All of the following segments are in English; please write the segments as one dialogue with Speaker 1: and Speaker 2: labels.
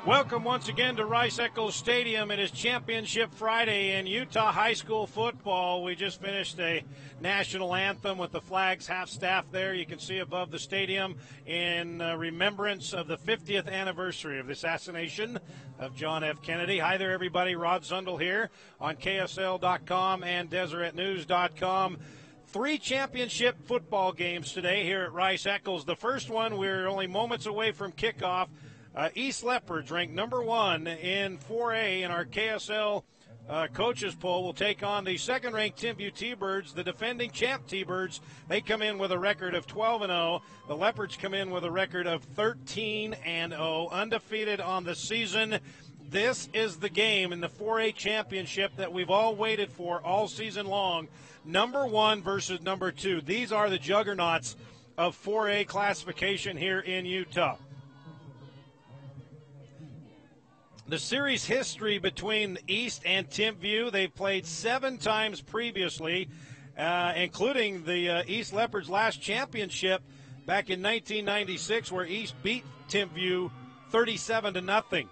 Speaker 1: Welcome once again to Rice-Eccles Stadium. It is Championship Friday in Utah high school football. We just finished a national anthem with the flags half-staff there. You can see above the stadium in remembrance of the 50th anniversary of the assassination of John F. Kennedy. Hi there, everybody. Rod Zundel here on KSL.com and DeseretNews.com. 3 championship football games today here at Rice-Eccles. The first one, we're only moments away from kickoff. East Leopards, ranked number 1 in 4A in our KSL coaches poll, will take on the second-ranked Timpview T-Birds, the defending champ T-Birds. They come in with a record of 12-0. The Leopards come in with a record of 13-0, undefeated on the season. This is the game in the 4A championship that we've all waited for all season long. Number 1 versus number 2. These are the juggernauts of 4A classification here in Utah. The series history between East and Timpview, they've played 7 times previously, including the East Leopards' last championship back in 1996, where East beat Timpview 37-0.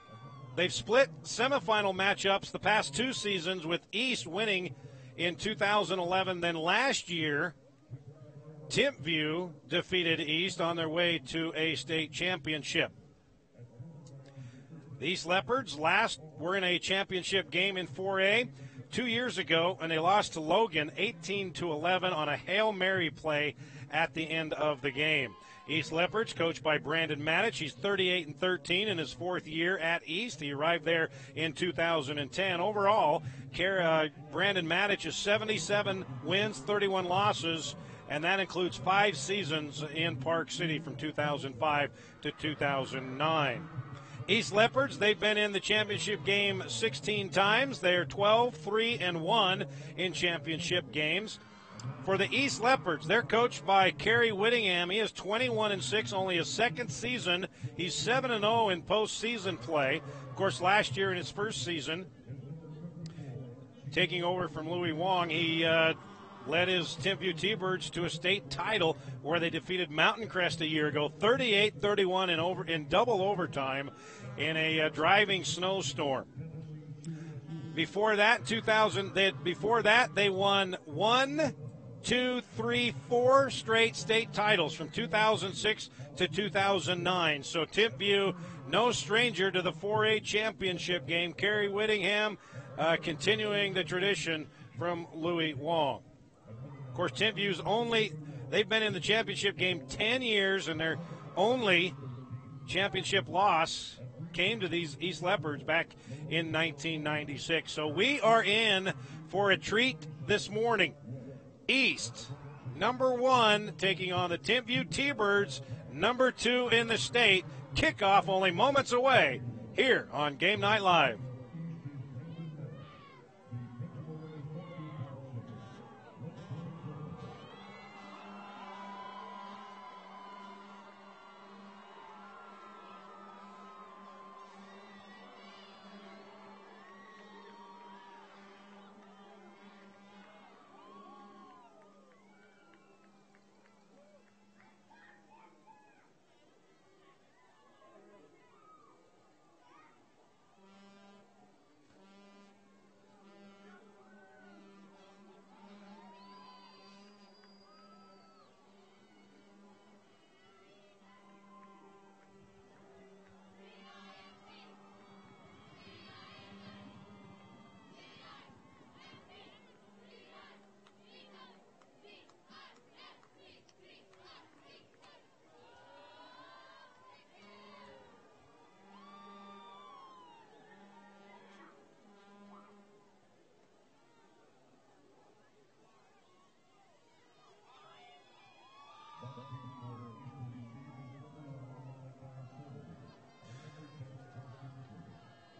Speaker 1: They've split semifinal matchups the past 2 seasons, with East winning in 2011. Then last year, Timpview defeated East on their way to a state championship. The East Leopards were in a championship game in 4A 2 years ago, and they lost to Logan 18-11 on a Hail Mary play at the end of the game. East Leopards, coached by Brandon Matich. He's 38-13 in his 4th year at East. He arrived there in 2010. Overall, Brandon Matich is 77 wins, 31 losses, and that includes 5 seasons in Park City from 2005 to 2009. East Leopards, they've been in the championship game 16 times. They're 12-3-1 in championship games. For the East Leopards, they're coached by Kerry Whittingham. He is 21-6, only his 2nd season. He's 7-0 in postseason play. Of course, last year in his first season, taking over from Louis Wong, he led his Timpview T-Birds to a state title where they defeated Mountain Crest a year ago, 38-31 in double overtime in a driving snowstorm. Before that, they won 1, 2, 3, 4 straight state titles from 2006 to 2009. So Timpview, no stranger to the 4A championship game. Kerry Whittingham continuing the tradition from Louis Wong. Of course, they've been in the championship game 10 years, and their only championship loss came to these East Leopards back in 1996. So we are in for a treat this morning. East, number 1, taking on the Timpview T-Birds, number 2 in the state. Kickoff only moments away here on Game Night Live.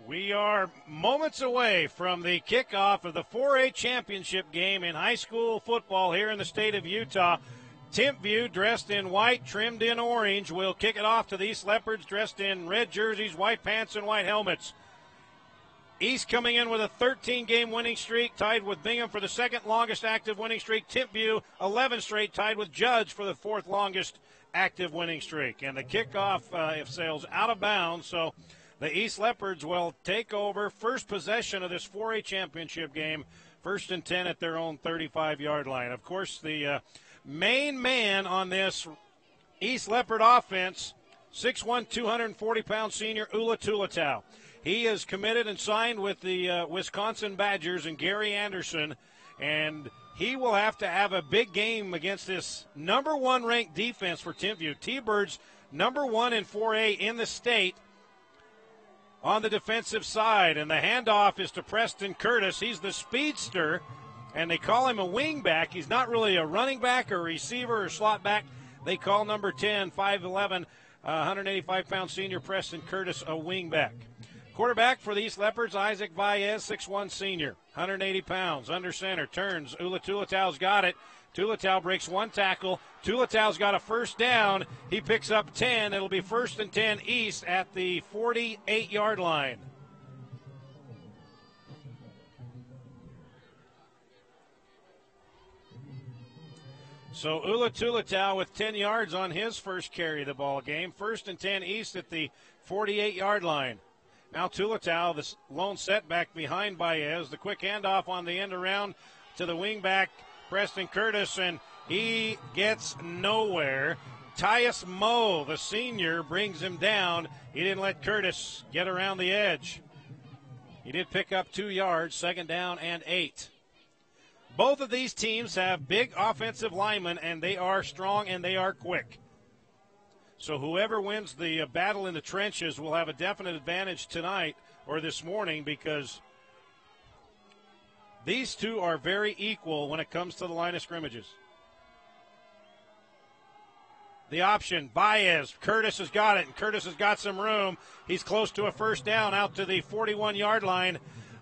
Speaker 1: We are moments away from the kickoff of the 4A championship game in high school football here in the state of Utah. Timpview, dressed in white, trimmed in orange, will kick it off to the East Leopards, dressed in red jerseys, white pants, and white helmets. East coming in with a 13-game winning streak, tied with Bingham for the second longest active winning streak. Timpview, 11 straight, tied with Judge for the fourth longest active winning streak. And the kickoff, if sails out of bounds, so The East Leopards will take over first possession of this 4A championship game, 1st and 10 at their own 35-yard line. Of course, the main man on this East Leopard offense, 6'1", 240-pound senior Ula Tulatau. He is committed and signed with the Wisconsin Badgers and Gary Anderson, and he will have to have a big game against this number 1 ranked defense for Timpview. T-Birds number 1 in 4A in the state on the defensive side, and the handoff is to Preston Curtis. He's the speedster, and they call him a wingback. He's not really a running back or receiver or slot back. They call number 10, 5'11", 185-pound senior Preston Curtis a wingback. Quarterback for the East Leopards, Isaac Baez, 6'1" senior, 180 pounds. Under center, turns. Ula Tulatau's got it. Tulatau breaks 1 tackle. Tulatau's got a first down. He picks up 10. It'll be 1st and 10 East at the 48-yard line. So Ula Tulatau with 10 yards on his first carry of the ball game. 1st and 10 East at the 48-yard line. Now Tulatau, the lone setback behind Baez. The quick handoff on the end around to the wingback, Preston Curtis, and he gets nowhere. Tyus Moe, the senior, brings him down. He didn't let Curtis get around the edge. He did pick up 2 yards, 2nd down and 8. Both of these teams have big offensive linemen, and they are strong and they are quick. So whoever wins the battle in the trenches will have a definite advantage tonight or this morning, because these two are very equal when it comes to the line of scrimmages. The option, Baez. Curtis has got it, and Curtis has got some room. He's close to a first down out to the 41-yard line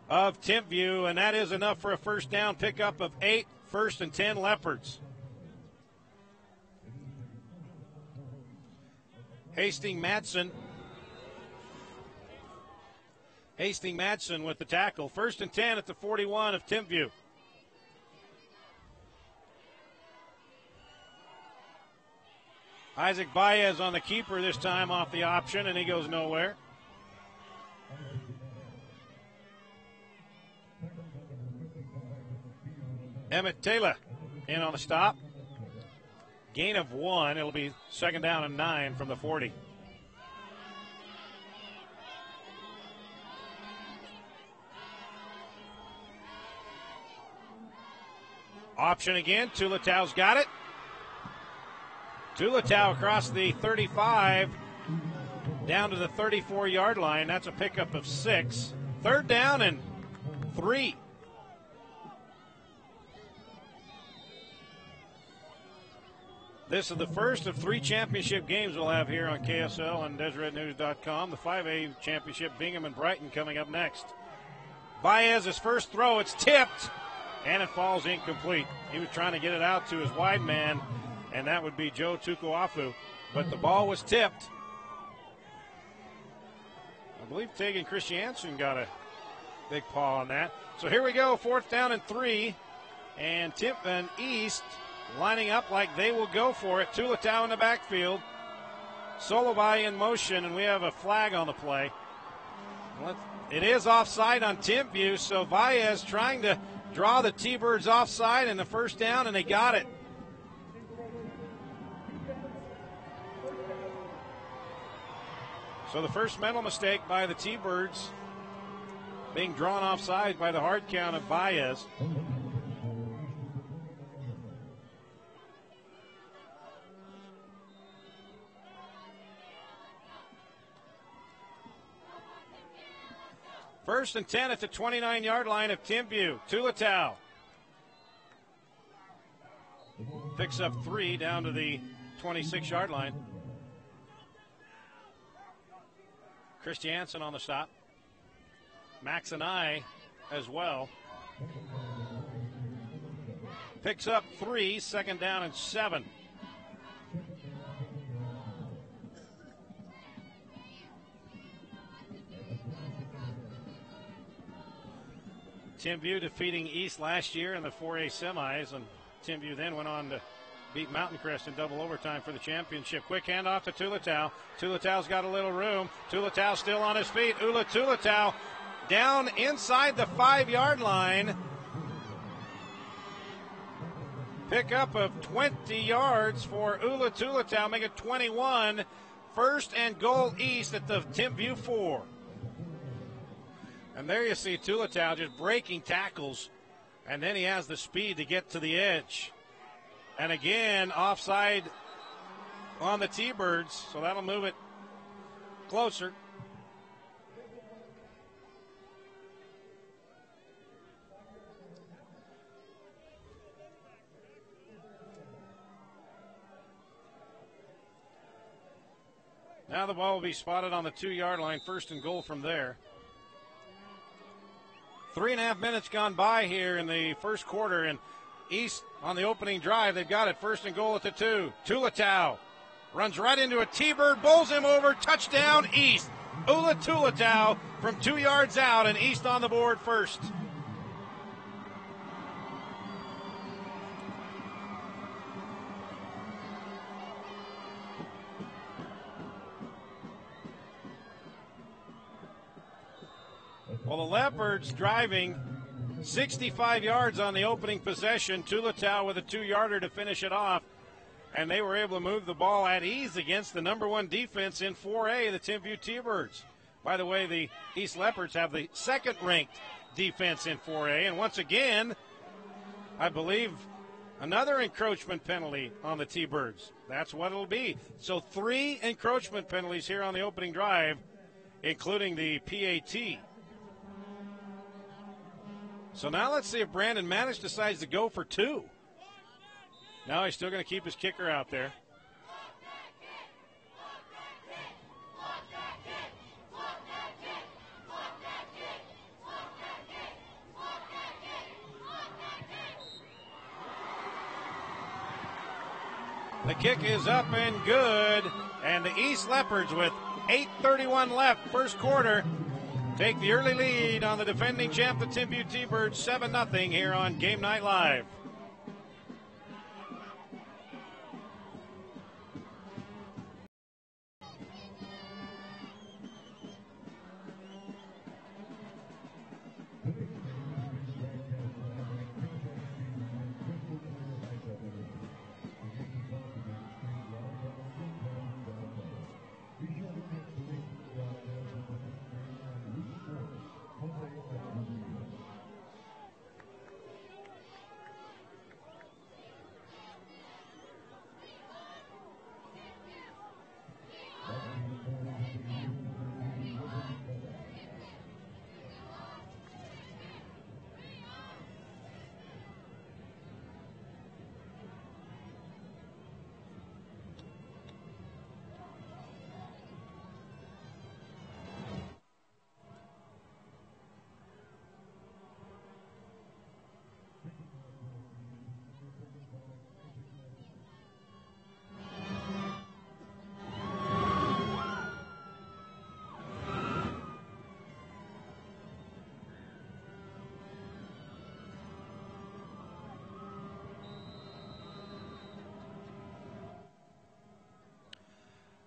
Speaker 1: of Timpview, and that is enough for a first down pickup of 8, 1st and 10 Leopards. Hastings Madsen with the tackle. 1st and 10 at the 41 of Timpview. Isaac Baez on the keeper this time off the option, and he goes nowhere. Emmett Taylor in on the stop. Gain of 1. It'll be 2nd down and 9 from the 40. Option again. Tulatau's got it. Tulatau across the 35 down to the 34-yard line. That's a pickup of 6. 3rd down and 3. This is the first of 3 championship games we'll have here on KSL and DeseretNews.com. The 5A championship, Bingham and Brighton, coming up next. Baez's first throw, it's tipped, and it falls incomplete. He was trying to get it out to his wide man, and that would be Joe Tukuafu, but the ball was tipped. I believe Tegan Christiansen got a big paw on that. So here we go, 4th down and 3, and East lining up like they will go for it. Tulatau in the backfield. Solobai in motion, and we have a flag on the play. It is offside on Timpview, so Baez trying to draw the T-Birds offside and the first down, and they got it. So the first mental mistake by the T-Birds, being drawn offside by the hard count of Baez. First and 10 at the 29-yard line of Timpview. Tulatau picks up 3 down to the 26-yard line. Christiansen on the stop. Max and I as well. Picks up 3, 2nd down and 7. Timpview defeating East last year in the 4A semis, and Timpview then went on to beat Mountain Crest in double overtime for the championship. Quick handoff to Tulatau. Tulatau's got a little room. Tulatau still on his feet. Ula Tulatau down inside the 5-yard line. Pickup of 20 yards for Ula Tulatau, make it 21. First and goal east at the Timpview 4. And there you see Tulatau just breaking tackles, and then he has the speed to get to the edge. And again, offside on the T-Birds, so that'll move it closer. Now the ball will be spotted on the 2-yard line, first and goal from there. 3.5 minutes gone by here in the first quarter, and East on the opening drive, they've got it, first and goal at the 2. Tulatau runs right into a T-Bird, bowls him over, touchdown East. Ula Tulatau from 2 yards out, and East on the board first. Well, the Leopards driving 65 yards on the opening possession. Tulatau with a 2-yarder to finish it off. And they were able to move the ball at ease against the number 1 defense in 4A, the Timpview T-Birds. By the way, the East Leopards have the second-ranked defense in 4A. And once again, I believe another encroachment penalty on the T-Birds. That's what it'll be. So 3 encroachment penalties here on the opening drive, including the PAT. So now let's see if Brandon Manish decides to go for 2. No, he's still going to keep his kicker out there. The kick is up and good, and the East Leopards with 8:31 left, first quarter, take the early lead on the defending champ, the Timpview T-Birds, 7-0 here on Game Night Live.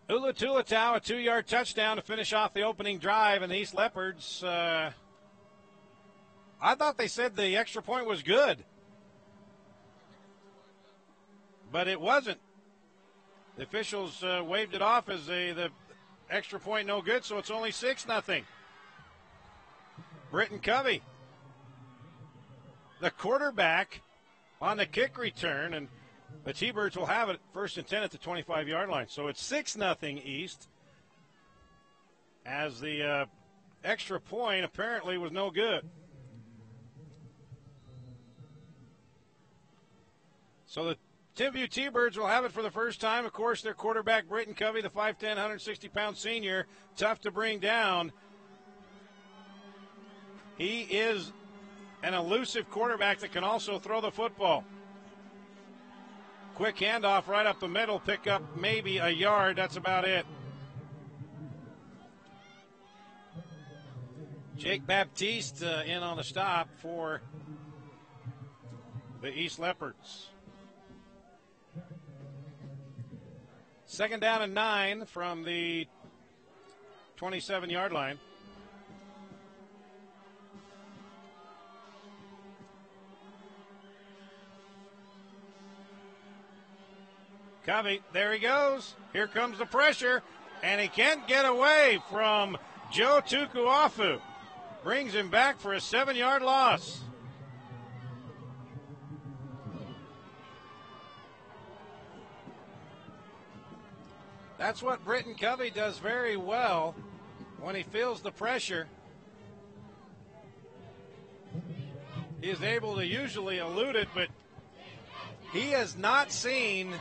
Speaker 1: Ula Tulatau, a 2-yard touchdown to finish off the opening drive, and the East Leopards, I thought they said the extra point was good, but it wasn't. The officials waved it off as the extra point no good, so it's only 6-0. Britton Covey, the quarterback, on the kick return, and the T-Birds will have it first and 10 at the 25-yard line. So it's 6-0 East, as the extra point apparently was no good. So the Timpview T-Birds will have it for the first time. Of course, their quarterback, Britton Covey, the 5'10", 160-pound senior, tough to bring down. He is an elusive quarterback that can also throw the football. Quick handoff right up the middle, pick up maybe a yard. That's about it. Jake Baptiste in on the stop for the East Leopards. Second down and 9 from the 27-yard line. Covey, there he goes. Here comes the pressure, and he can't get away from Joe Tukuafu. Brings him back for a 7-yard loss. That's what Britton Covey does very well when he feels the pressure. He is able to usually elude it, but he has not seen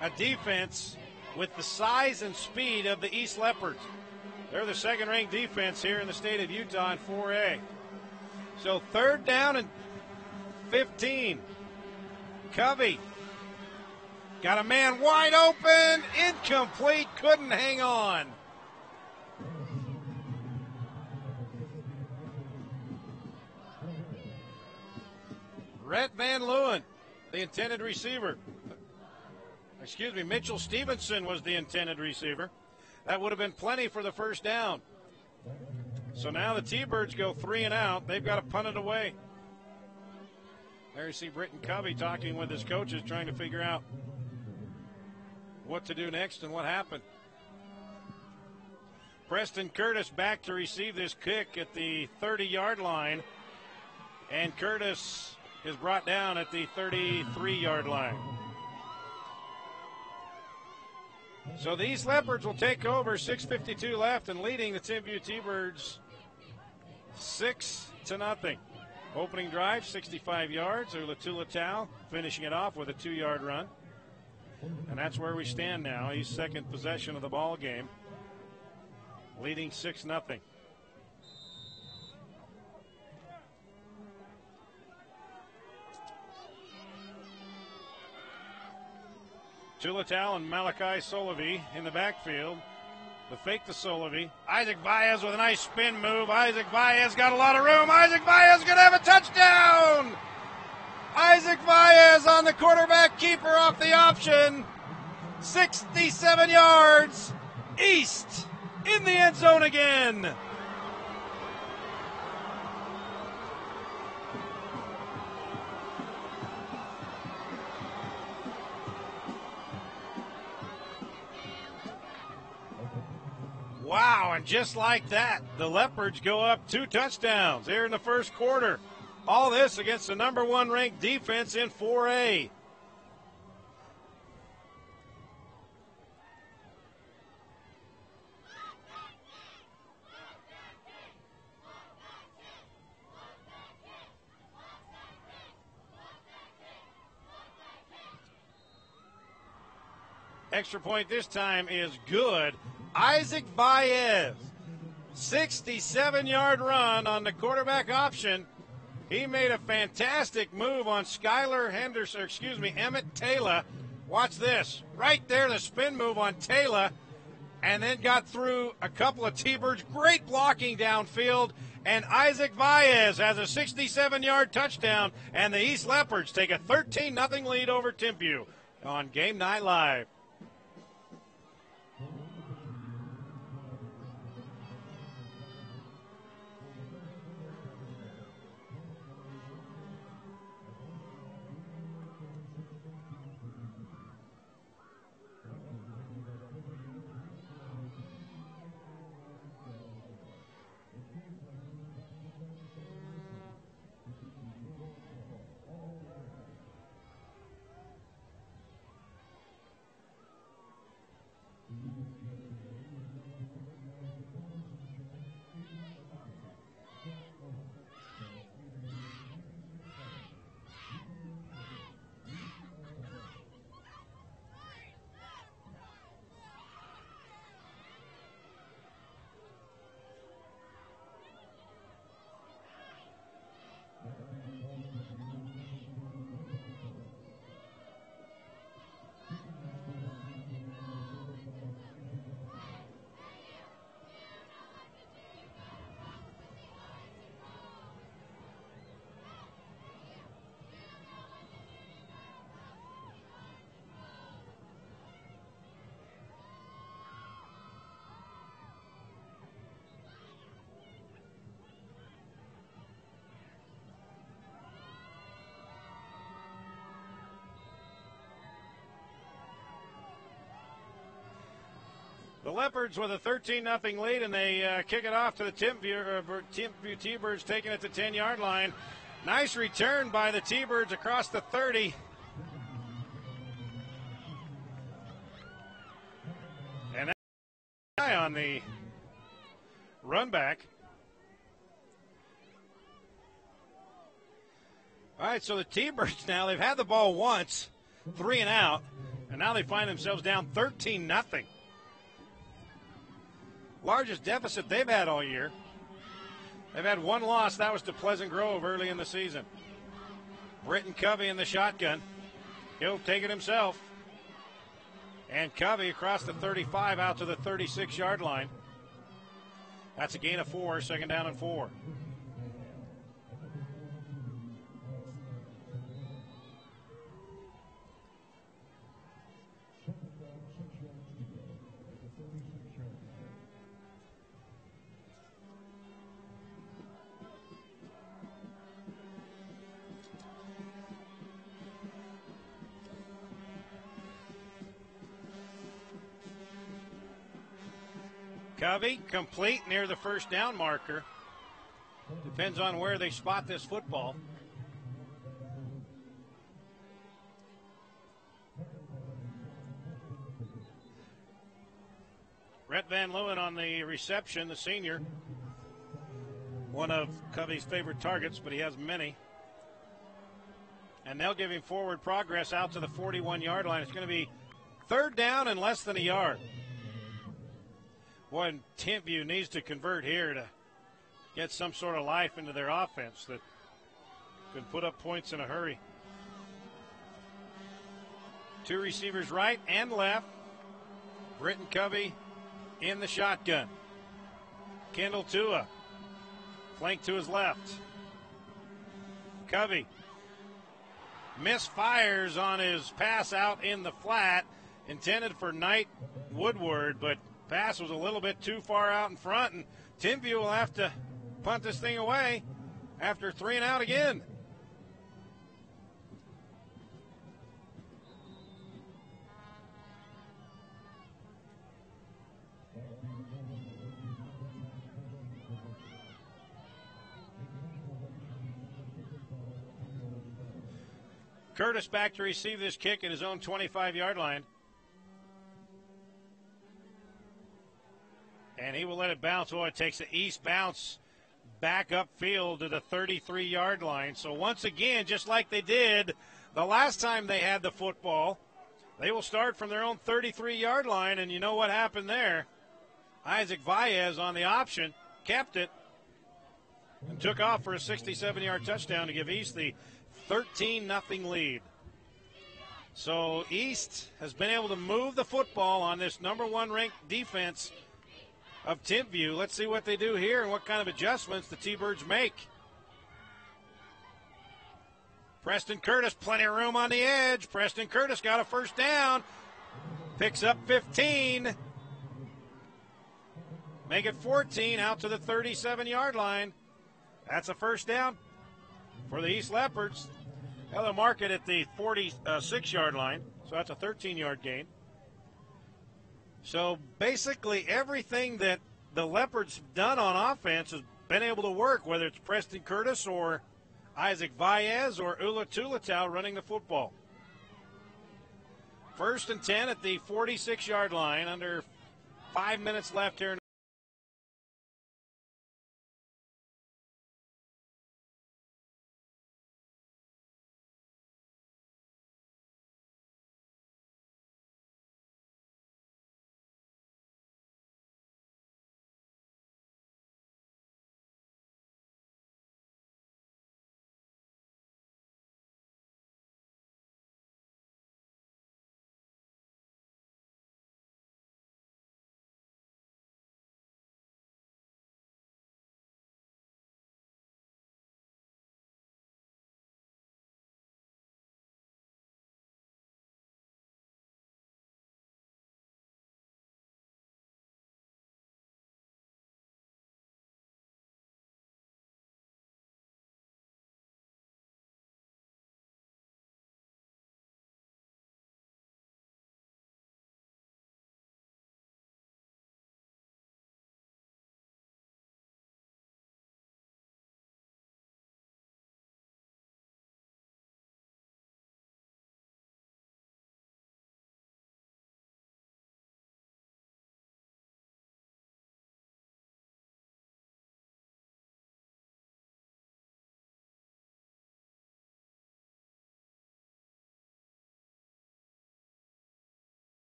Speaker 1: a defense with the size and speed of the East Leopards. They're the second-ranked defense here in the state of Utah in 4A. So third down and 15. Covey got a man wide open, incomplete, couldn't hang on. Rhett Van Leeuwen, the intended receiver. Mitchell Stevenson was the intended receiver. That would have been plenty for the first down. So now the T-Birds go 3 and out. They've got to punt it away. There you see Britton Covey talking with his coaches, trying to figure out what to do next and what happened. Preston Curtis back to receive this kick at the 30-yard line. And Curtis is brought down at the 33-yard line. So the East Leopards will take over, 6:52 left, and leading the Timpview T-Birds 6-0. Opening drive, 65 yards. Ulatula Tau finishing it off with a 2-yard run. And that's where we stand now. He's second possession of the ball game, leading 6-0. Tulatau and Malachi Solovey in the backfield. The fake to Solovey. Isaac Baez with a nice spin move. Isaac Baez got a lot of room. Isaac Baez going to have a touchdown. Isaac Baez on the quarterback keeper off the option. 67 yards. East in the end zone again. Wow, and just like that, the Leopards go up 2 touchdowns here in the first quarter. All this against the number 1 ranked defense in 4A. Extra point this time is good. Isaac Baez, 67-yard run on the quarterback option. He made a fantastic move on Emmett Taylor. Watch this. Right there, the spin move on Taylor, and then got through a couple of T-Birds. Great blocking downfield, and Isaac Baez has a 67-yard touchdown, and the East Leopards take a 13-0 lead over Timpview on Game Night Live. The Leopards with a 13-0 lead, and they kick it off to the Timpview T-Birds, taking it to 10-yard line. Nice return by the T-Birds across the 30. And that's on the run back. All right, so the T-Birds now, they've had the ball once, 3 and out, and now they find themselves down 13-0. Largest deficit they've had all year. They've had one loss. That was to Pleasant Grove early in the season. Britton Covey in the shotgun. He'll take it himself. And Covey across the 35 out to the 36-yard line. That's a gain of 4, second down and 4. Covey complete near the first down marker. Depends on where they spot this football. Rhett Van Leeuwen on the reception, the senior. One of Covey's favorite targets, but he has many. And they'll give him forward progress out to the 41-yard line. It's going to be third down and less than a yard. Boy, Timpview needs to convert here to get some sort of life into their offense that can put up points in a hurry. 2 receivers right and left. Britton Covey in the shotgun. Kendall Tua flanked to his left. Covey misfires on his pass out in the flat, intended for Knight Woodward, but pass was a little bit too far out in front, and Timpview will have to punt this thing away after 3 and out again. Curtis back to receive this kick at his own 25-yard line. And he will let it bounce. Oh, it takes the east bounce back upfield to the 33-yard line. So once again, just like they did the last time they had the football, they will start from their own 33-yard line. And you know what happened there? Isaac Valles on the option kept it and took off for a 67-yard touchdown to give East the 13-0 lead. So East has been able to move the football on this number 1 ranked defense of Timpview. Let's see what they do here and what kind of adjustments the T-Birds make. Preston Curtis, plenty of room on the edge. Preston Curtis got a first down. Picks up 15. Make it 14 out to the 37-yard line. That's a first down for the East Leopards. Now they'll mark it at the 46-yard line, so that's a 13-yard gain. So basically everything that the Leopards done on offense has been able to work, whether it's Preston Curtis or Isaac Valles or Ula Tulatau running the football. 1st and 10 at the 46-yard line, under 5 minutes left here.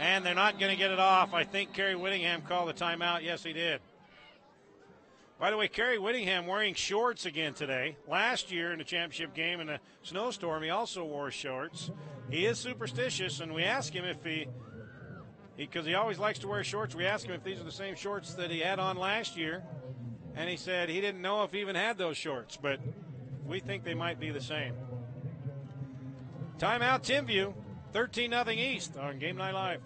Speaker 1: And they're not going to get it off. I think Kerry Whittingham called the timeout. Yes, he did. By the way, Kerry Whittingham wearing shorts again today. Last year in the championship game in a snowstorm, he also wore shorts. He is superstitious, and we asked him if because he always likes to wear shorts, we asked him if these are the same shorts that he had on last year. And he said he didn't know if he even had those shorts, but we think they might be the same. Timeout, Timpview. 13-0 East on Game Night Live.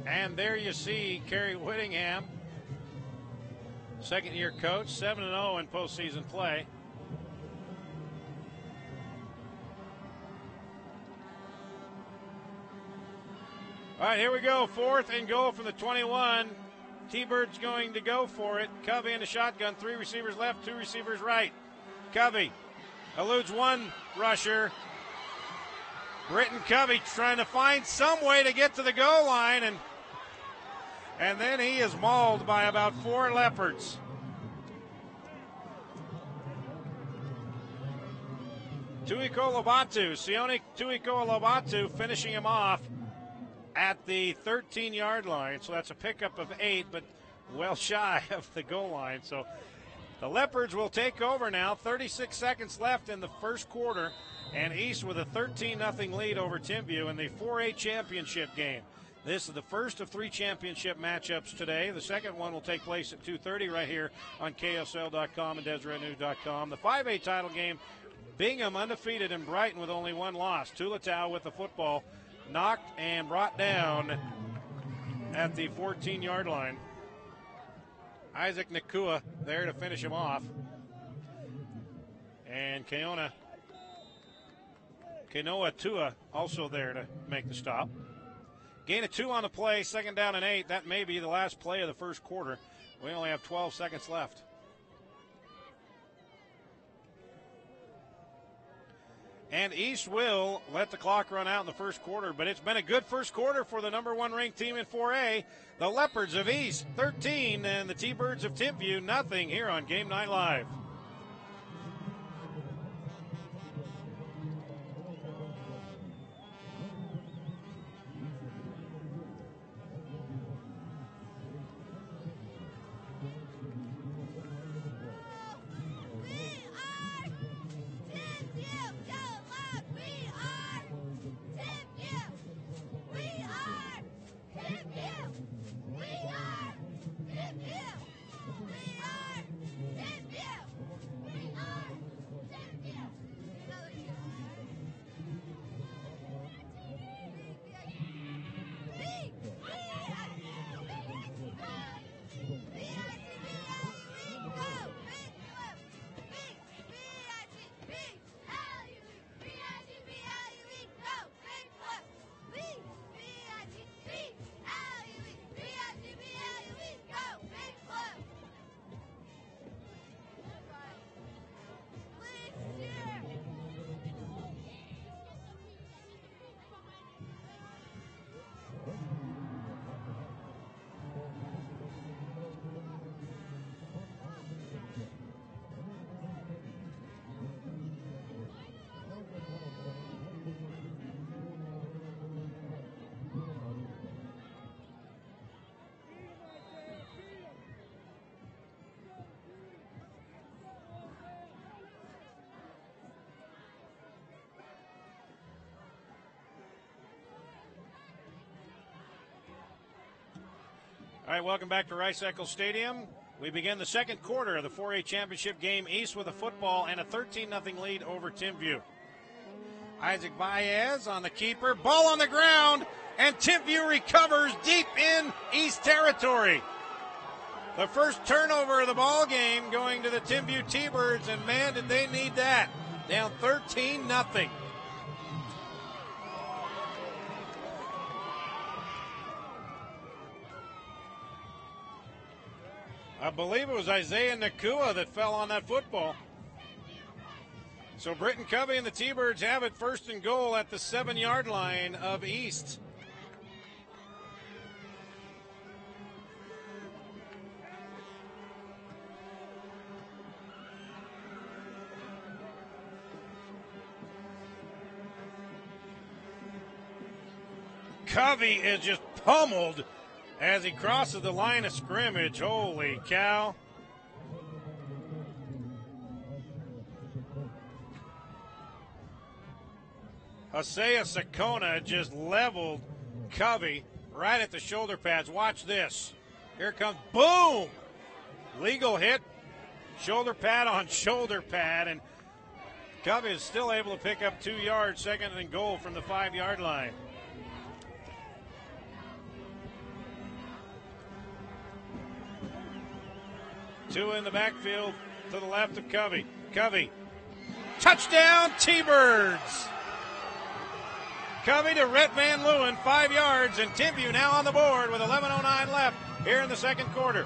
Speaker 1: And there you see Kerry Whittingham, second-year coach, 7-0 in postseason play. All right, here we go. 4th and goal from the 21. T-Bird's going to go for it. Covey in the shotgun. 3 receivers left, 2 receivers right. Covey eludes one rusher. Britton Covey trying to find some way to get to the goal line, and then he is mauled by about 4 Leopards. Sione Tuiko Lobatu finishing him off at the 13-yard line. So that's a pickup of 8, but well shy of the goal line. So the Leopards will take over now. 36 seconds left in the first quarter. And East with a 13-0 lead over Timpview in the 4A championship game. This is the first of 3 championship matchups today. The second one will take place at 2:30 right here on KSL.com and DeseretNews.com. The 5A title game, Bingham undefeated in Brighton with only 1 loss. Tulatau with the football, knocked and brought down at the 14-yard line. Isaac Nakua there to finish him off. And Kanoa Tua also there to make the stop. Gain of 2 on the play, 2nd down and 8. That may be the last play of the first quarter. We only have 12 seconds left. And East will let the clock run out in the first quarter, but it's been a good first quarter for the number 1 ranked team in 4A. The Leopards of East, 13, and the T-Birds of Timpview, nothing here on Game Night Live. All right, welcome back to Rice-Eccles Stadium. We begin the second quarter of the 4A championship game. East with a football and a 13-0 lead over Timpview. Isaac Baez on the keeper. Ball on the ground, and Timpview recovers deep in East territory. The first turnover of the ball game going to the Timpview T-Birds, and man, did they need that. Down 13-0. I believe it was Isaiah Nakua that fell on that football. So Britton Covey and the T-Birds have it, first and goal at the 7-yard line of East. Covey is just pummeled as he crosses the line of scrimmage. Holy cow. Hosea Sakona just leveled Covey right at the shoulder pads. Watch this. Here it comes. Boom! Legal hit. Shoulder pad on shoulder pad. And Covey is still able to pick up 2 yards, second and goal from the 5-yard line. Two in the backfield to the left of Covey. Covey. Touchdown, T-Birds. Covey to Rhett Van Leeuwen, 5 yards, and Timpview now on the board with 11:09 left here in the second quarter.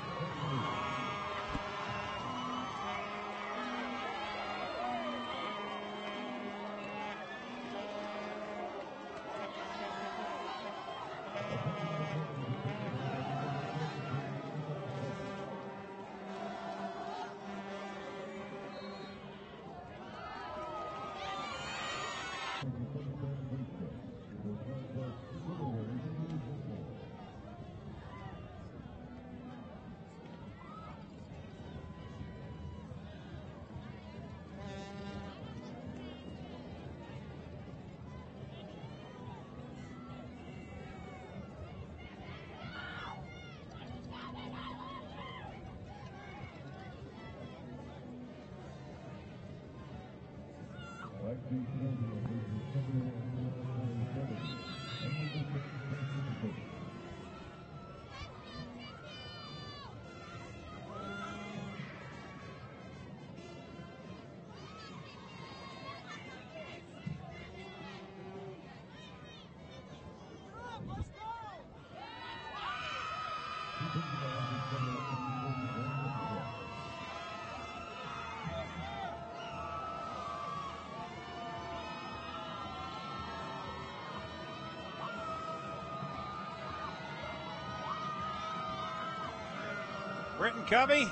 Speaker 1: Britton Covey,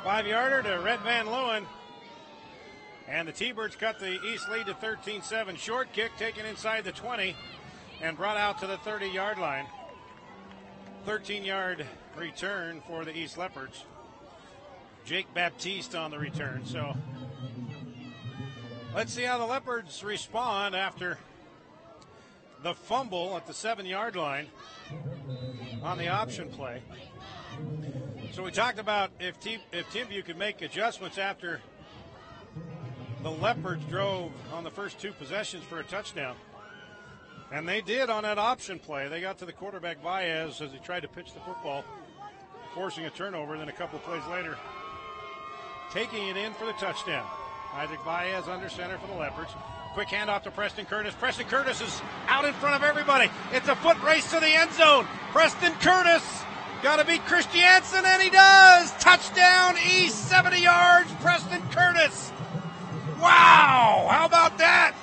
Speaker 1: 5-yarder to Rhett Van Leeuwen. And the T-Birds cut the East lead to 13-7. Short kick taken inside the 20 and brought out to the 30-yard line. 13-yard return for the East Leopards. Jake Baptiste on the return. So let's see how the Leopards respond after the fumble at the 7-yard line on the option play. So we talked about if Timpview could make adjustments after the Leopards drove on the first 2 possessions for a touchdown. And they did on that option play. They got to the quarterback, Baez, as he tried to pitch the football, forcing a turnover. Then a couple of plays later, taking it in for the touchdown. Isaac Baez under center for the Leopards. Quick handoff to Preston Curtis. Preston Curtis is out in front of everybody. It's a foot race to the end zone. Preston Curtis got to beat Christiansen, and he does. Touchdown East, 70 yards, Preston Curtis. Wow, how about that?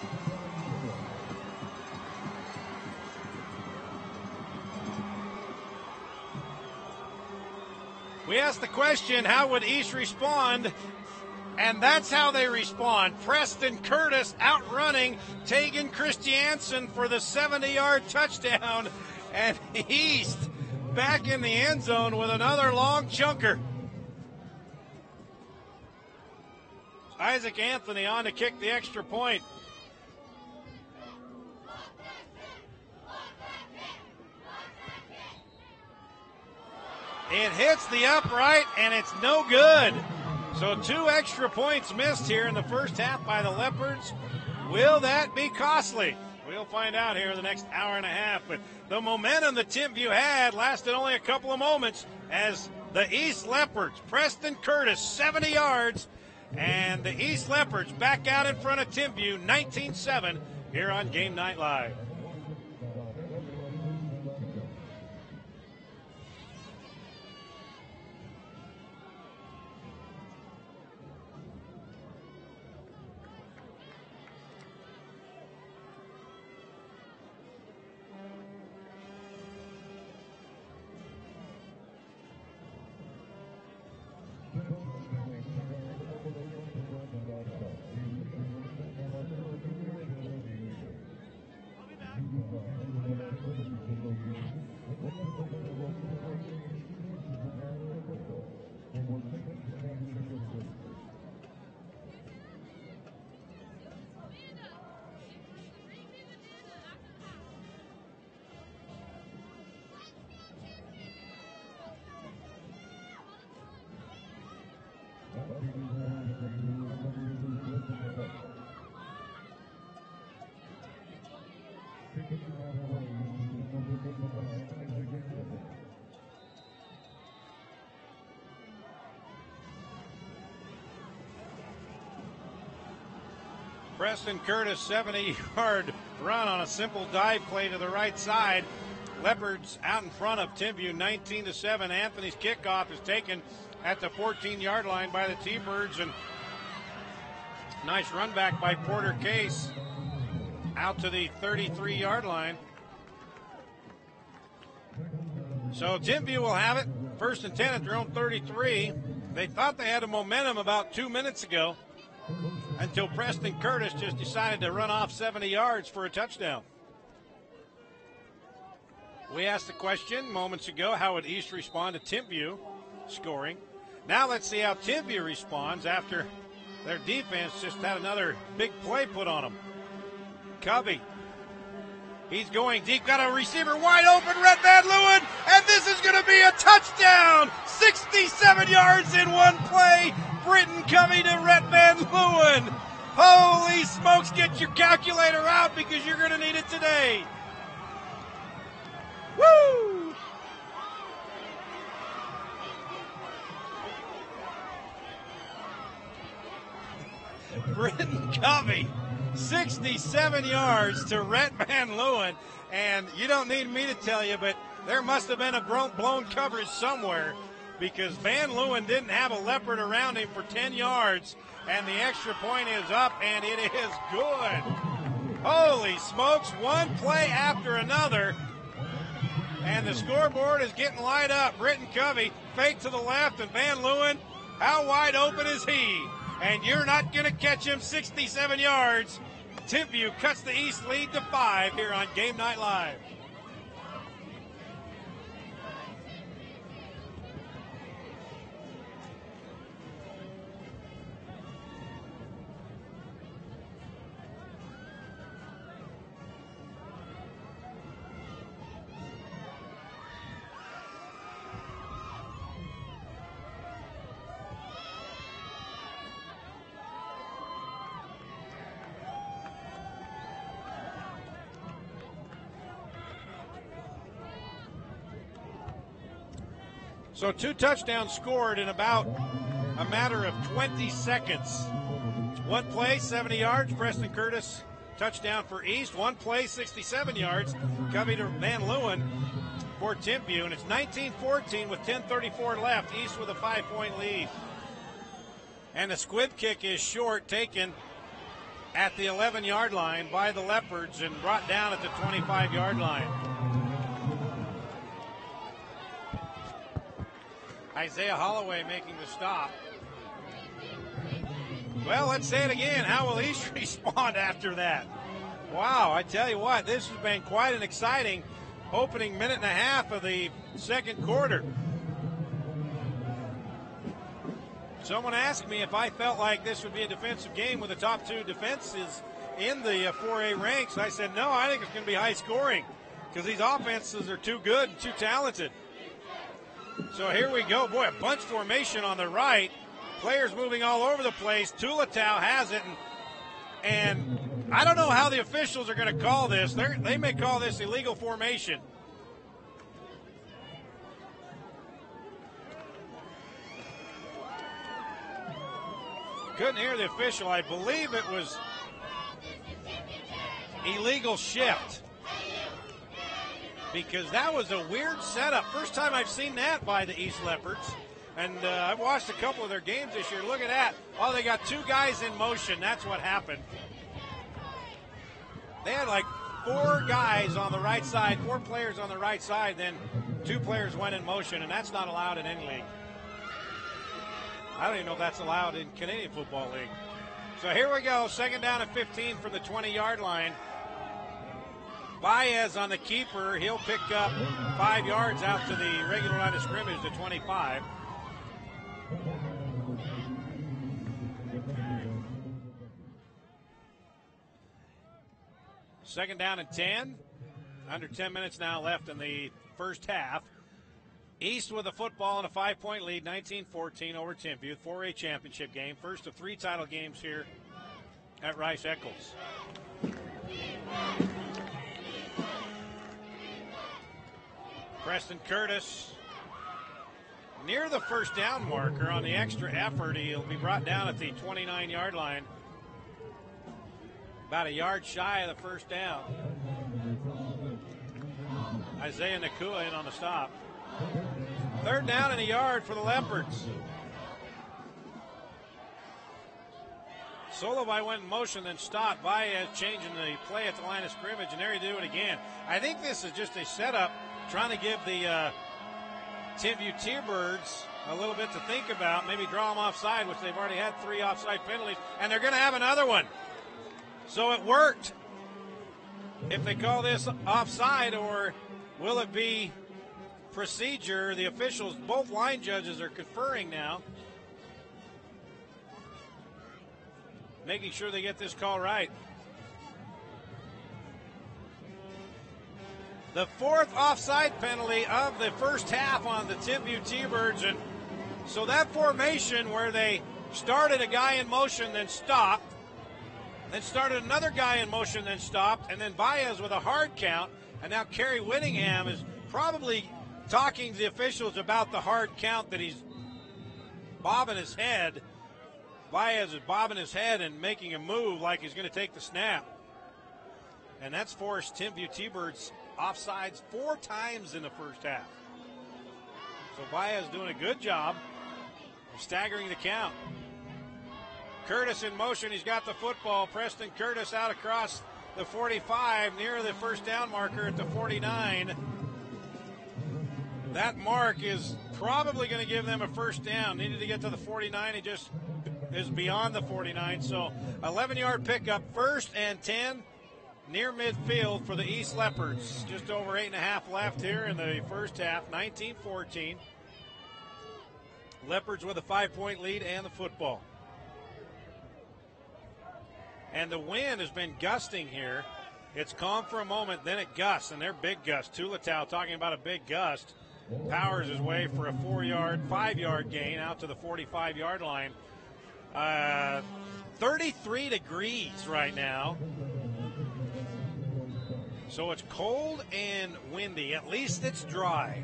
Speaker 1: We asked the question, how would East respond? And that's how they respond. Preston Curtis outrunning Tegan Christiansen for the 70-yard touchdown. And East back in the end zone with another long chunker. Isaac Anthony on to kick the extra point. It hits the upright, and it's no good. So 2 extra points missed here in the first half by the Leopards. Will that be costly? We'll find out here in the next hour and a half. But the momentum that Timpview had lasted only a couple of moments as the East Leopards, Preston Curtis, 70 yards, and the East Leopards back out in front of Timpview, 19-7, here on Game Night Live. Preston Curtis, 70-yard run on a simple dive play to the right side. Leopards out in front of Timpview, 19-7. Anthony's kickoff is taken at the 14-yard line by the T-Birds, and nice run back by Porter Case out to the 33-yard line. So Timpview will have it, 1st and 10 at their own 33. They thought they had a momentum about 2 minutes ago, until Preston Curtis just decided to run off 70 yards for a touchdown. We asked the question moments ago, how would East respond to Timpview scoring? Now let's see how Timpview responds after their defense just had another big play put on them. Covey, he's going deep, got a receiver wide open, Rhett Van Leeuwen, and this is going to be a touchdown! 67 yards in one play. Britton Covey to Rhett Van Leeuwen. Holy smokes, get your calculator out because you're going to need it today. Woo! Britton Covey, 67 yards to Rhett Van Leeuwen. And you don't need me to tell you, but there must have been a blown coverage somewhere, because Van Leeuwen didn't have a leopard around him for 10 yards, and the extra point is up, and it is good. Holy smokes, one play after another, and the scoreboard is getting light up. Britton Covey, fake to the left, and Van Leeuwen, how wide open is he? And you're not going to catch him, 67 yards. Timpview cuts the East lead to 5 here on Game Night Live. So 2 touchdowns scored in about a matter of 20 seconds. One play, 70 yards, Preston Curtis, touchdown for East. One play, 67 yards, Covey to Van Leeuwen for Timpview. And it's 19-14 with 10:34 left, East with a 5-point lead. And the squib kick is short, taken at the 11-yard line by the Leopards and brought down at the 25-yard line. Isaiah Holloway making the stop. Well, let's say it again. How will East respond after that? Wow, I tell you what, this has been quite an exciting opening minute and a half of the second quarter. Someone asked me if I felt like this would be a defensive game with the top 2 defenses in the 4A ranks. I said, no, I think it's going to be high scoring because these offenses are too good and too talented. So here we go. Boy, a bunch formation on the right. Players moving all over the place. Tulatau has it. And I don't know how the officials are going to call this. They may call this illegal formation. Couldn't hear the official. I believe it was illegal shift, because that was a weird setup. First time I've seen that by the East Leopards. And I've watched a couple of their games this year. Look at that. Oh, they got 2 guys in motion. That's what happened. They had like 4 guys on the right side, 4 players on the right side, then 2 players went in motion, and that's not allowed in any league. I don't even know if that's allowed in Canadian Football League. So here we go, 2nd down and 15 from the 20-yard line. Baez on the keeper. He'll pick up 5 yards out to the regular line of scrimmage to 25. Second down and 10. Under 10 minutes now left in the first half. East with a football and a 5-point lead, 19-14 over Timpview. 4A championship game. First of 3 title games here at Rice Eccles. Preston Curtis near the first down marker on the extra effort. He'll be brought down at the 29-yard line. About a yard shy of the first down. Isaiah Nakua in on the stop. 3rd down and a yard for the Leopards. Solovai went in motion, then stopped. Baez changing the play at the line of scrimmage, and there he do it again. I think this is just a setup trying to give the Timpview T-Birds a little bit to think about, maybe draw them offside, which they've already had 3 offside penalties, and they're going to have another one. So it worked. If they call this offside, or will it be procedure? The officials, both line judges, are conferring now, making sure they get this call right. The 4th offside penalty of the first half on the Timpview T-Birds. And so that formation where they started a guy in motion, then stopped, then started another guy in motion, then stopped, and then Baez with a hard count, and now Kerry Whittingham is probably talking to the officials about the hard count that he's bobbing his head. Baez is bobbing his head and making a move like he's going to take the snap. And that's forced Timpview T-Birds offsides 4 times in the first half. So Baez doing a good job of staggering the count. Curtis in motion. He's got the football. Preston Curtis out across the 45 near the first down marker at the 49. That mark is probably going to give them a first down. Needed to get to the 49. He just is beyond the 49. So 11-yard pickup, 1st and 10. Near midfield for the East Leopards. Just over 8.5 left here in the first half, 19-14. Leopards with a 5-point lead and the football. And the wind has been gusting here. It's calm for a moment, then it gusts, and they're big gusts. Tulatau talking about a big gust. Powers his way for a 5-yard gain out to the 45-yard line. 33 degrees right now. So it's cold and windy. At least it's dry.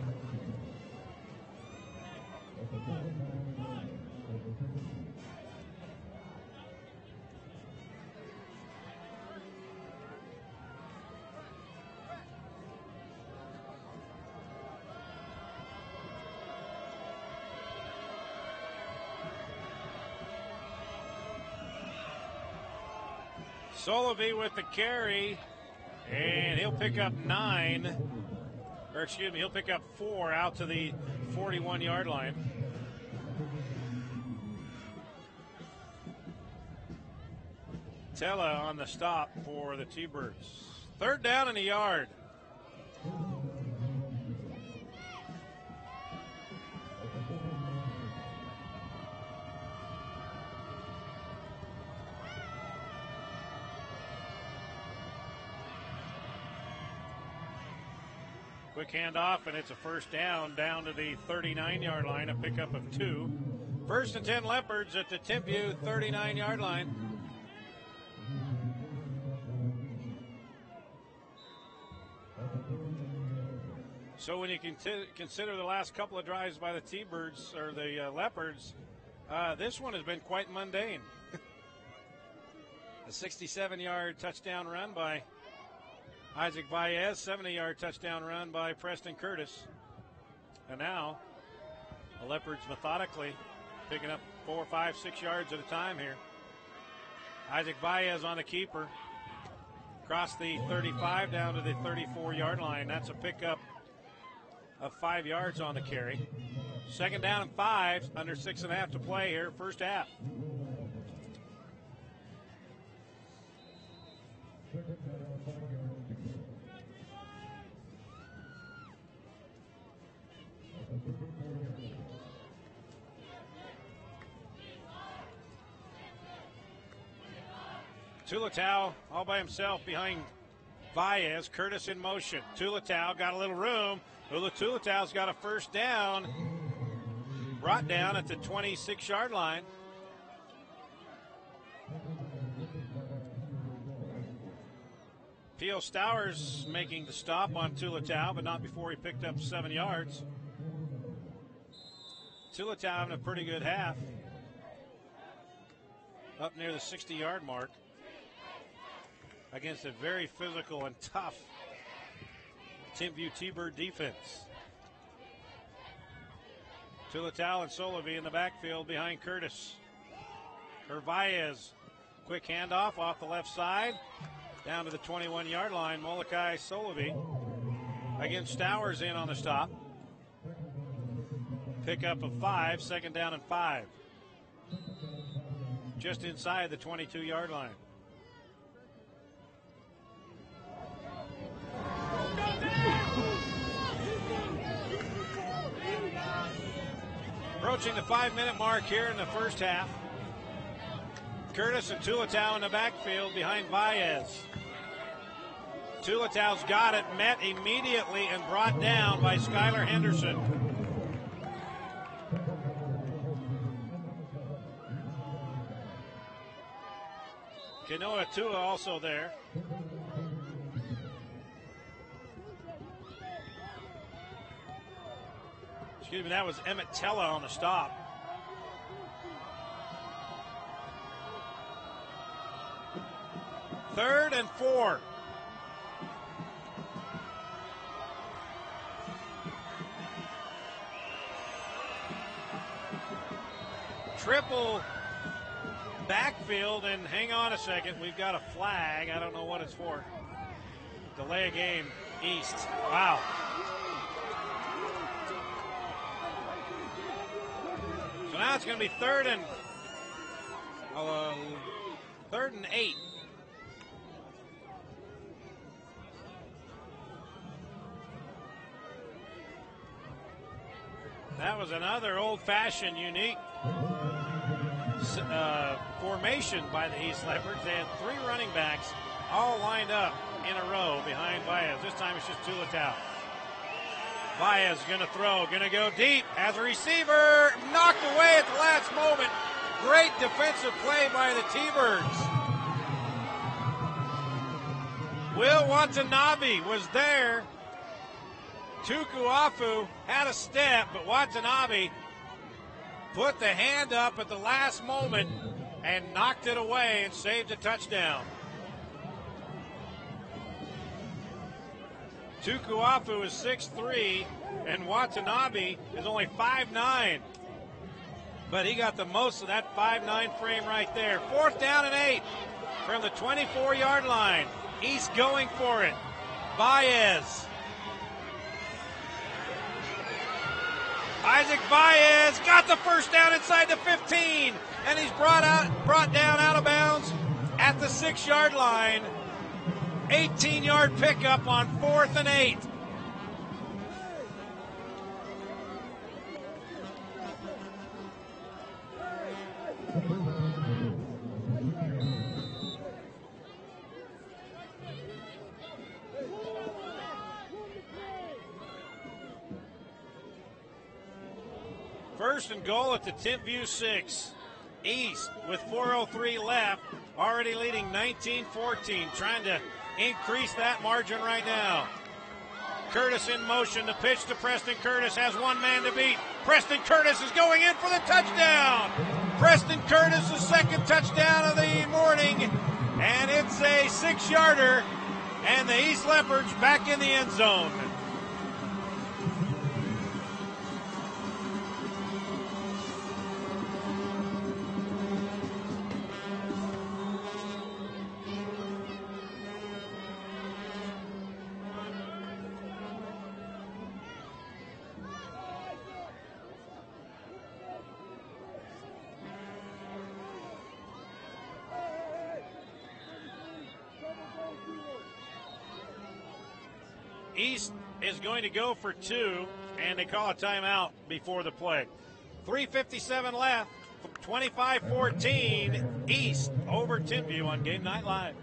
Speaker 1: Solovey with the carry. And he'll pick up 4 out to the 41-yard line. Tella on the stop for the T-Birds. 3rd down and a yard. Quick handoff, and it's a first down to the 39-yard line, a pickup of 2. 1st and 10 Leopards at the Timpview 39-yard line. So when you consider the last couple of drives by the T-Birds, or the Leopards, this one has been quite mundane. A 67-yard touchdown run by Isaac Baez, 70-yard touchdown run by Preston Curtis. And now the Leopards methodically picking up 4, 5, 6 yards at a time here. Isaac Baez on the keeper. Across the 35 down to the 34-yard line. That's a pickup of 5 yards on the carry. 2nd down and 5, under 6.5 to play here, first half. Tulatau all by himself behind Baez, Curtis in motion. Tulatau got a little room. Tulatau's got a first down. Brought down at the 26-yard line. Pio Stowers making the stop on Tulatau, but not before he picked up 7 yards. Tulatau having a pretty good half. Up near the 60-yard mark against a very physical and tough Timpview T-Bird defense. Tulatau and Solovey in the backfield behind Curtis. Baez, quick handoff off the left side, down to the 21-yard line. Molokai Solovey against Stowers in on the stop. Pickup of 5, second down and 5. Just inside the 22-yard line. Approaching the 5-minute mark here in the first half. Curtis and Tulatau in the backfield behind Baez. Tulatau's got it, met immediately and brought down by Skylar Henderson. Kenoa Tua also there. Excuse me, that was Emmett Tella on the stop. Third and 4. Triple backfield, and hang on a second, we've got a flag. I don't know what it's for. Delay a game, East. Wow. So now it's going to be third and 8. That was another old-fashioned, unique formation by the East Leopards. They had 3 running backs all lined up in a row behind Baez. This time it's just Tulatau. Baez going to throw, going to go deep as a receiver, knocked away at the last moment. Great defensive play by the T-Birds. Will Watanabe was there. Tukuafu had a step, but Watanabe put the hand up at the last moment and knocked it away and saved a touchdown. Tukuafu is 6'3", and Watanabe is only 5'9". But he got the most of that 5'9" frame right there. Fourth down and 8 from the 24-yard line. East going for it. Baez. Isaac Baez got the first down inside the 15, and he's brought down out of bounds at the 6-yard line. 18-yard pickup on 4th and 8. First and goal at the Timpview 6. East with 4:03 left, already leading 19-14, trying to increase that margin right now. Curtis in motion, the pitch to Preston Curtis, has one man to beat. Preston Curtis is going in for the touchdown. Preston Curtis, the second touchdown of the morning, and it's a 6-yarder, and the East Leopards back in the end zone. East is going to go for 2, and they call a timeout before the play. 3:57 left, 25-14, East over Timpview on Game Night Live.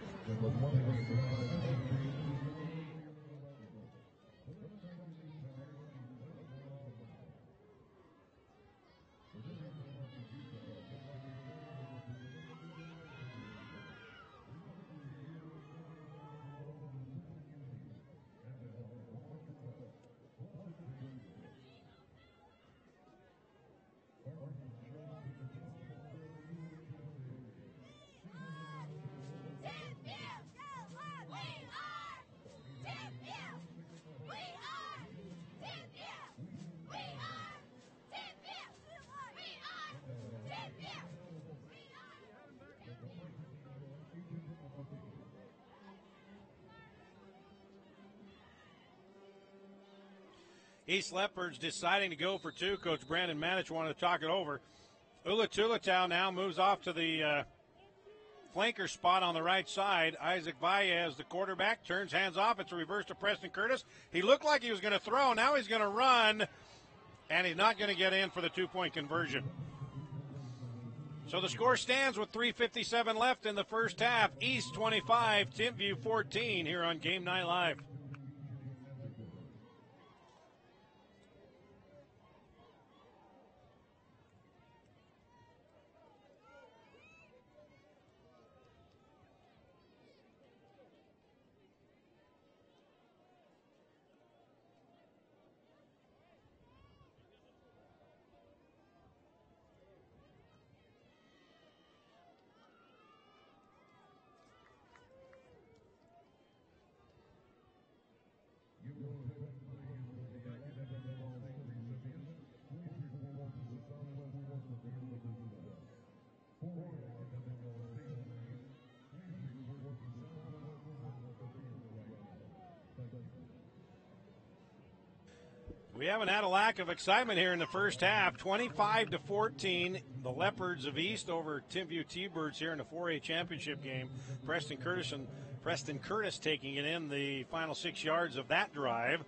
Speaker 1: East Leopards deciding to go for two. Coach Brandon Manich wanted to talk it over. Ulatulatau now moves off to the flanker spot on the right side. Isaac Valles, the quarterback, turns hands off. It's a reverse to Preston Curtis. He looked like he was going to throw. Now he's going to run, and he's not going to get in for the two-point conversion. So the score stands with 3:57 left in the first half. East 25, Timpview 14 here on Game Night Live. We haven't had a lack of excitement here in the first half. 25-14, the Leopards of East over Timpview T-Birds here in the 4A championship game. Preston Curtis taking it in the final 6 yards of that drive.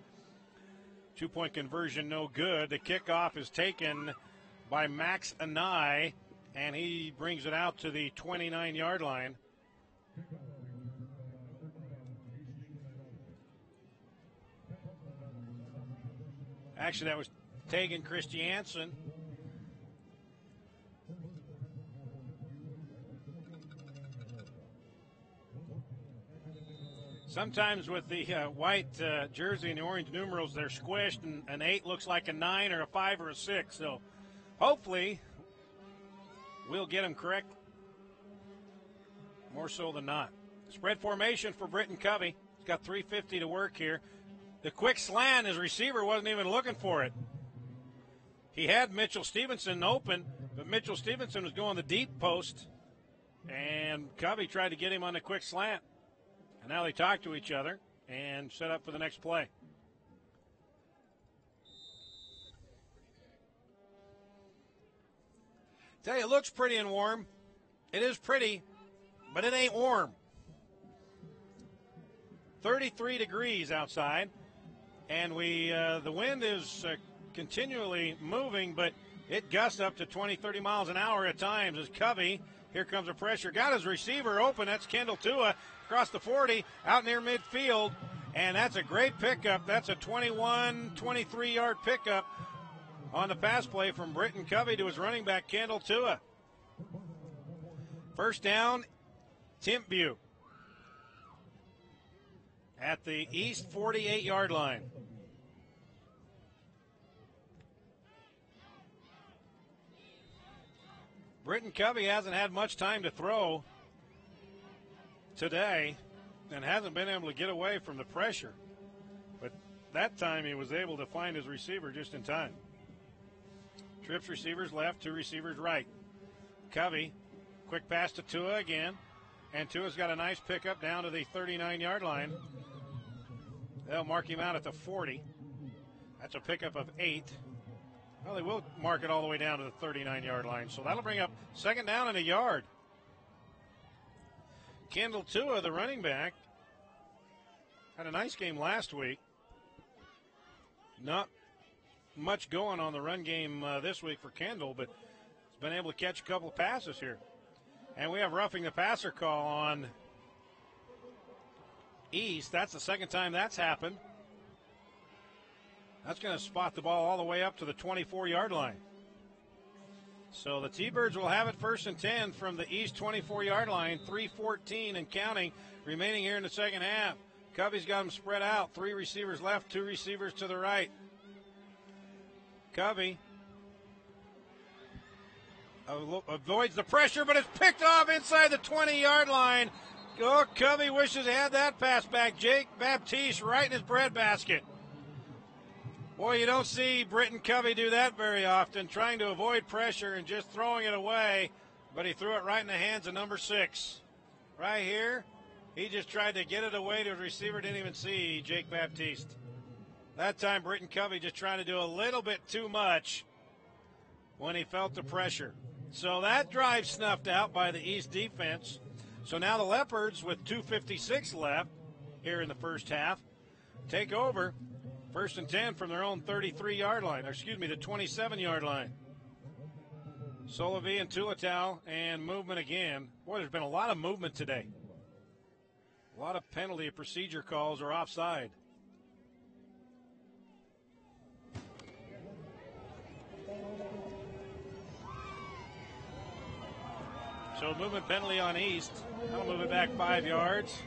Speaker 1: Two-point conversion, no good. The kickoff is taken by Max Anai, and he brings it out to the 29-yard line. Actually, that was Tegan Christiansen. Sometimes with the white jersey and the orange numerals, they're squished, and an 8 looks like a 9 or a 5 or a 6. So hopefully we'll get them correct more so than not. Spread formation for Britton Covey. He's got 3:50 to work here. The quick slant, his receiver wasn't even looking for it. He had Mitchell Stevenson open, but Mitchell Stevenson was going the deep post, and Covey tried to get him on the quick slant. And now they talk to each other and set up for the next play. Tell you, it looks pretty and warm. It is pretty, but it ain't warm. 33 degrees outside. And the wind is continually moving, but it gusts up to 20, 30 miles an hour at times as Covey, here comes the pressure, got his receiver open. That's Kendall Tua across the 40, out near midfield, and that's a great pickup. That's a 21, 23-yard pickup on the pass play from Britton Covey to his running back, Kendall Tua. First down, Timpview at the East 48-yard line. Britton Covey hasn't had much time to throw today and hasn't been able to get away from the pressure. But that time he was able to find his receiver just in time. Trips receivers left, 2 receivers right. Covey, quick pass to Tua again. And Tua's got a nice pickup down to the 39-yard line. They'll mark him out at the 40. That's a pickup of 8. Well, they will mark it all the way down to the 39-yard line. So that'll bring up second down and a yard. Kendall Tua, the running back, had a nice game last week. Not much going on the run game this week for Kendall, but he's been able to catch a couple of passes here. And we have roughing the passer call on East. That's the second time that's happened. That's going to spot the ball all the way up to the 24-yard line. So the T-Birds will have it first and 10 from the East 24-yard line, 3:14 and counting remaining here in the second half. Covey's got them spread out. 3 receivers left, 2 receivers to the right. Covey avoids the pressure, but it's picked off inside the 20-yard line. Oh, Covey wishes he had that pass back. Jake Baptiste right in his breadbasket. Boy, you don't see Britton Covey do that very often, trying to avoid pressure and just throwing it away, but he threw it right in the hands of number 6. Right here, he just tried to get it away to his receiver, didn't even see Jake Baptiste. That time, Britton Covey just trying to do a little bit too much when he felt the pressure. So that drive snuffed out by the East defense. So now the Leopards, with 2:56 left here in the first half, take over. 1st and 10 from their own 33-yard line, or excuse me, the 27-yard line. Solovi and Tulatau, and movement again. Boy, there's been a lot of movement today. A lot of penalty procedure calls or offside. So movement penalty on East. That'll move it back 5 yards.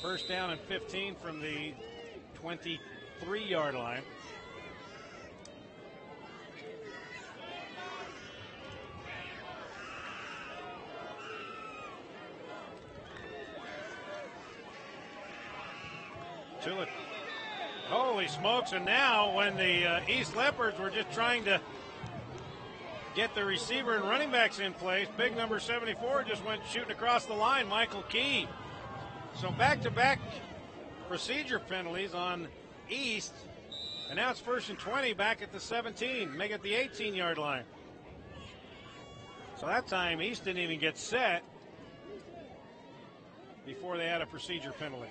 Speaker 1: 1st down and 15 from the 23-yard line. Holy smokes, and now when the East Leopards were just trying to get the receiver and running backs in place, big number 74 just went shooting across the line, Michael Key. So back-to-back procedure penalties on East, and now it's 1st and 20 back at the 17, make it the 18-yard line. So that time East didn't even get set before they had a procedure penalty.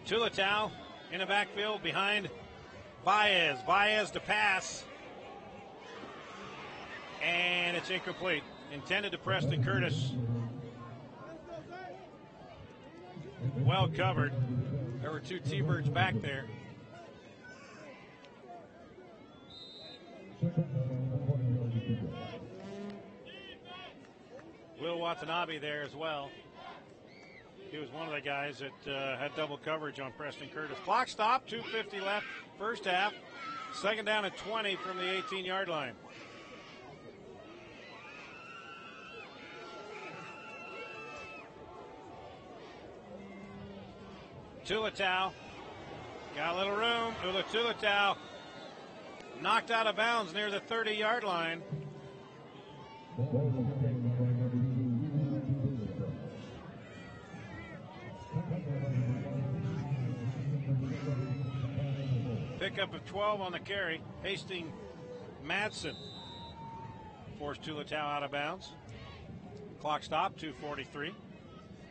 Speaker 1: Tulatau in the backfield behind Baez. Baez to pass. And it's incomplete. Intended to Preston Curtis. Well covered. There were 2 T-Birds back there. Will Watanabe there as well. He was one of the guys that had double coverage on Preston Curtis. Clock stop, 2:50 left, first half. 2nd down and 20 from the 18-yard line. Tulatau got a little room. Tulatau knocked out of bounds near the 30-yard line. Pickup of 12 on the carry. Hastings Madsen forced Tulatau out of bounds. Clock stop, 2:43.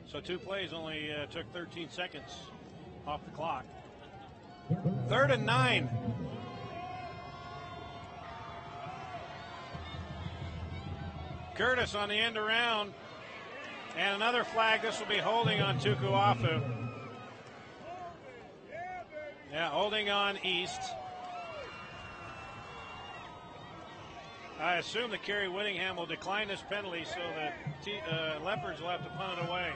Speaker 1: So 2 plays only took 13 seconds off the clock. 3rd and 9. Curtis on the end around. And another flag. This will be holding on Tukuafu. Yeah, holding on East. I assume that Kerry Whittingham will decline this penalty so the Leopards will have to punt it away.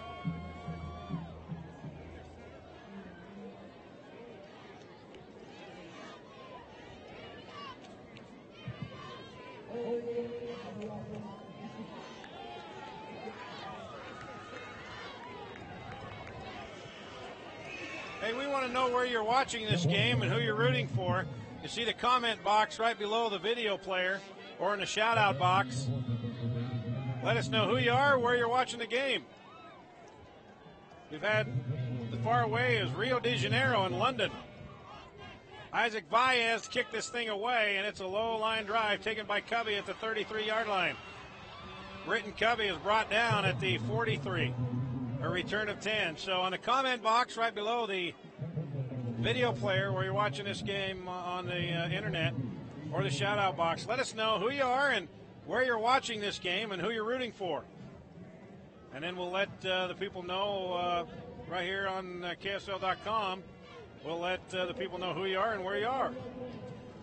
Speaker 1: Hey, we want to know where you're watching this game and who you're rooting for. You see the comment box right below the video player or in the shout-out box. Let us know who you are, where you're watching the game. We've had the far away is Rio de Janeiro in London. Isaac Baez kicked this thing away, and it's a low-line drive taken by Covey at the 33-yard line. Britton Covey is brought down at the 43. A return of 10. So on the comment box right below the video player where you're watching this game on the internet or the shout-out box, let us know who you are and where you're watching this game and who you're rooting for. And then we'll let the people know right here on KSL.com. We'll let the people know who you are and where you are.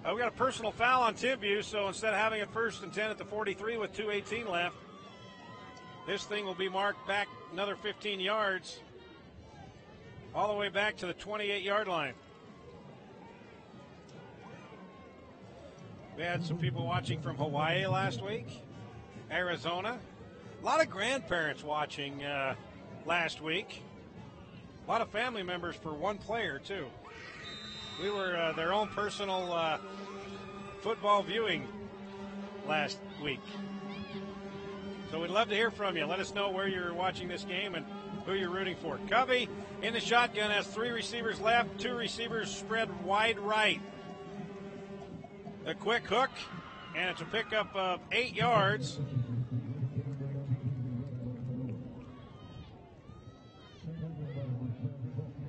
Speaker 1: We got a personal foul on Timpview, so instead of having it 1st and 10 at the 43 with 2:18 left, this thing will be marked back another 15 yards all the way back to the 28-yard line. We had some people watching from Hawaii last week, Arizona. A lot of grandparents watching last week. A lot of family members for one player, too. We were their own personal football viewing last week. So we'd love to hear from you. Let us know where you're watching this game and who you're rooting for. Covey in the shotgun has 3 receivers left, 2 receivers spread wide right. A quick hook, and it's a pickup of 8 yards.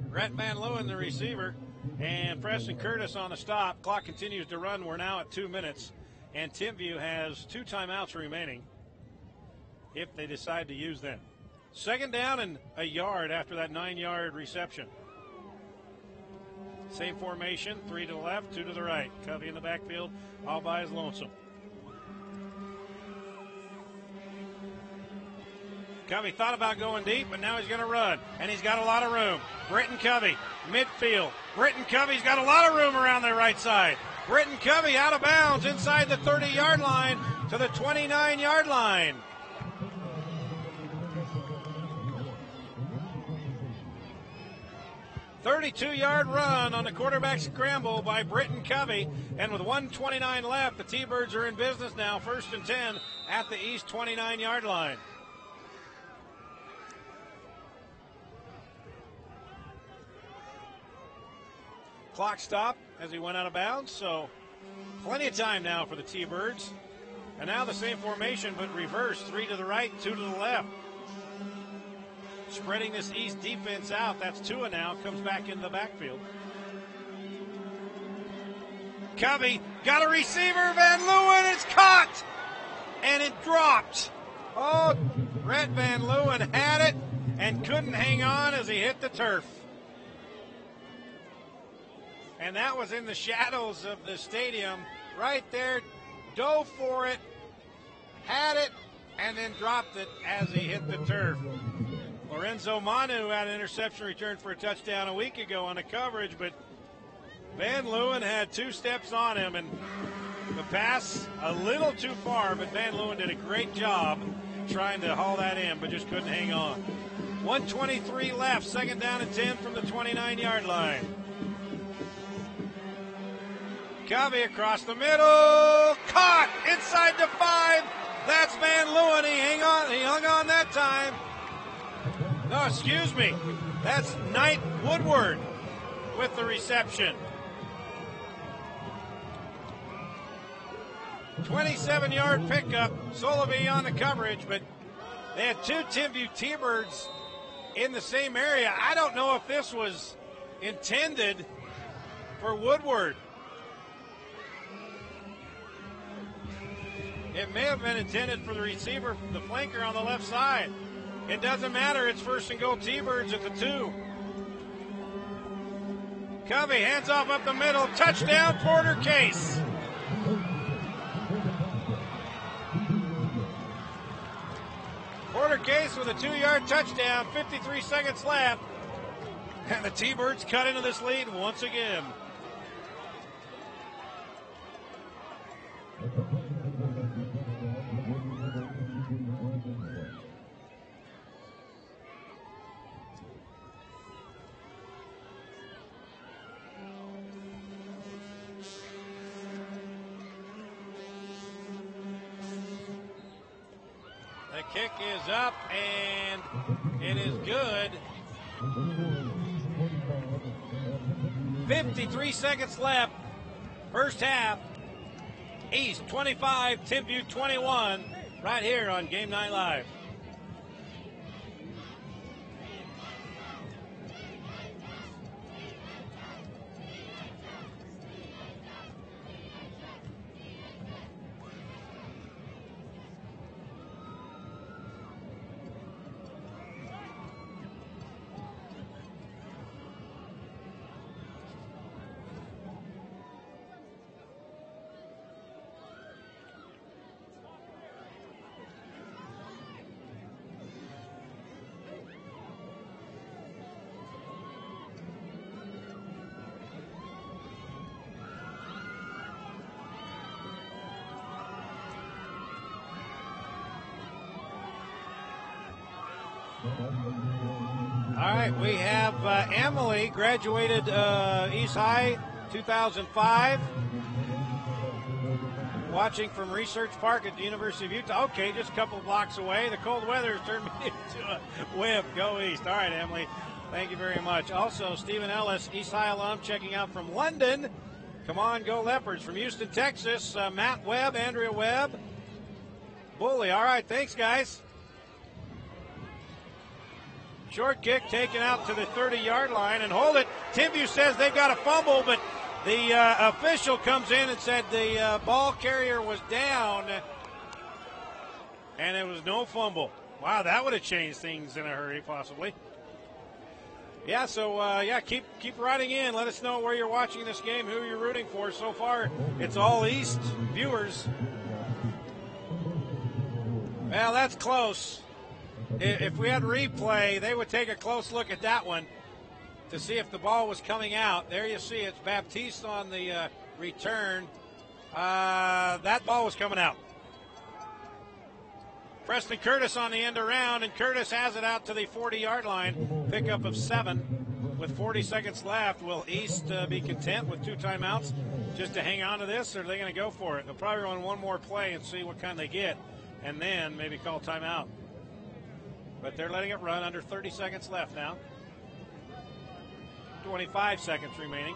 Speaker 1: Rhett Van Leeuwen, the receiver, and Preston Curtis on the stop. Clock continues to run. We're now at 2 minutes, and Timpview has 2 timeouts remaining if they decide to use them. 2nd down and a yard after that 9-yard reception. Same formation, 3 to the left, 2 to the right. Covey in the backfield, all by his lonesome. Covey thought about going deep, but now he's going to run, and he's got a lot of room. Britton Covey, midfield. Britton Covey's got a lot of room around the right side. Britton Covey out of bounds inside the 30-yard line to the 29-yard line. "32-yard run on the quarterback scramble by Britton Covey, and with 1:29 left, the T-Birds are in business now, 1st and 10 at the East 29-yard line. Clock stopped as he went out of bounds, so plenty of time now for the T-Birds. And now the same formation, but reversed, 3 to the right, 2 to the left. Spreading this East defense out. That's Tua now. Comes back into the backfield. Covey got a receiver. Van Leeuwen is caught. And it dropped. Oh, Rhett Van Leeuwen had it and couldn't hang on as he hit the turf. And that was in the shadows of the stadium. Right there. Dove for it. Had it. And then dropped it as he hit the turf. Lorenzo Manu had an interception return for a touchdown a week ago on the coverage, but Van Leeuwen had 2 steps on him, and the pass a little too far, but Van Leeuwen did a great job trying to haul that in, but just couldn't hang on. 1:23 left, 2nd down and 10 from the 29-yard line. Covey across the middle, caught inside the 5. That's Van Leeuwen. He hung on that time. No, excuse me. That's Knight Woodward with the reception. 27-yard pickup. Solovey on the coverage, but they had 2 Timpview T-Birds in the same area. I don't know if this was intended for Woodward. It may have been intended for the receiver, the flanker on the left side. It doesn't matter. It's 1st and goal T-Birds at the 2. Covey hands off up the middle. Touchdown, Porter Case. Porter Case with a 2-yard touchdown. 53 seconds left. And the T-Birds cut into this lead once again. Kick is up, and it is good. 53 seconds left. First half. East 25, Timpview 21, right here on Game Night Live. All right, we have Emily, graduated East High 2005. Watching from Research Park at the University of Utah. Okay, just a couple of blocks away. The cold weather has turned me into a whip. Go East. All right, Emily. Thank you very much. Also, Stephen Ellis, East High alum, checking out from London. Come on, go Leopards. From Houston, Texas, Matt Webb, Andrea Webb. Bully. All right, thanks, guys. Short kick taken out to the 30-yard line and hold it. Timpview says they've got a fumble, but the official comes in and said the ball carrier was down, and it was no fumble. Wow, that would have changed things in a hurry, possibly. Yeah, so, keep writing in. Let us know where you're watching this game, who you're rooting for. So far, it's all East viewers. Well, that's close. If we had replay, they would take a close look at that one to see if the ball was coming out. There you see it's Baptiste on the return. That ball was coming out. Preston Curtis on the end around, and Curtis has it out to the 40-yard line. Pickup of 7 with 40 seconds left. Will East be content with 2 timeouts just to hang on to this, or are they going to go for it? They'll probably run one more play and see what kind they get, and then maybe call timeout. But they're letting it run under 30 seconds left now. 25 seconds remaining.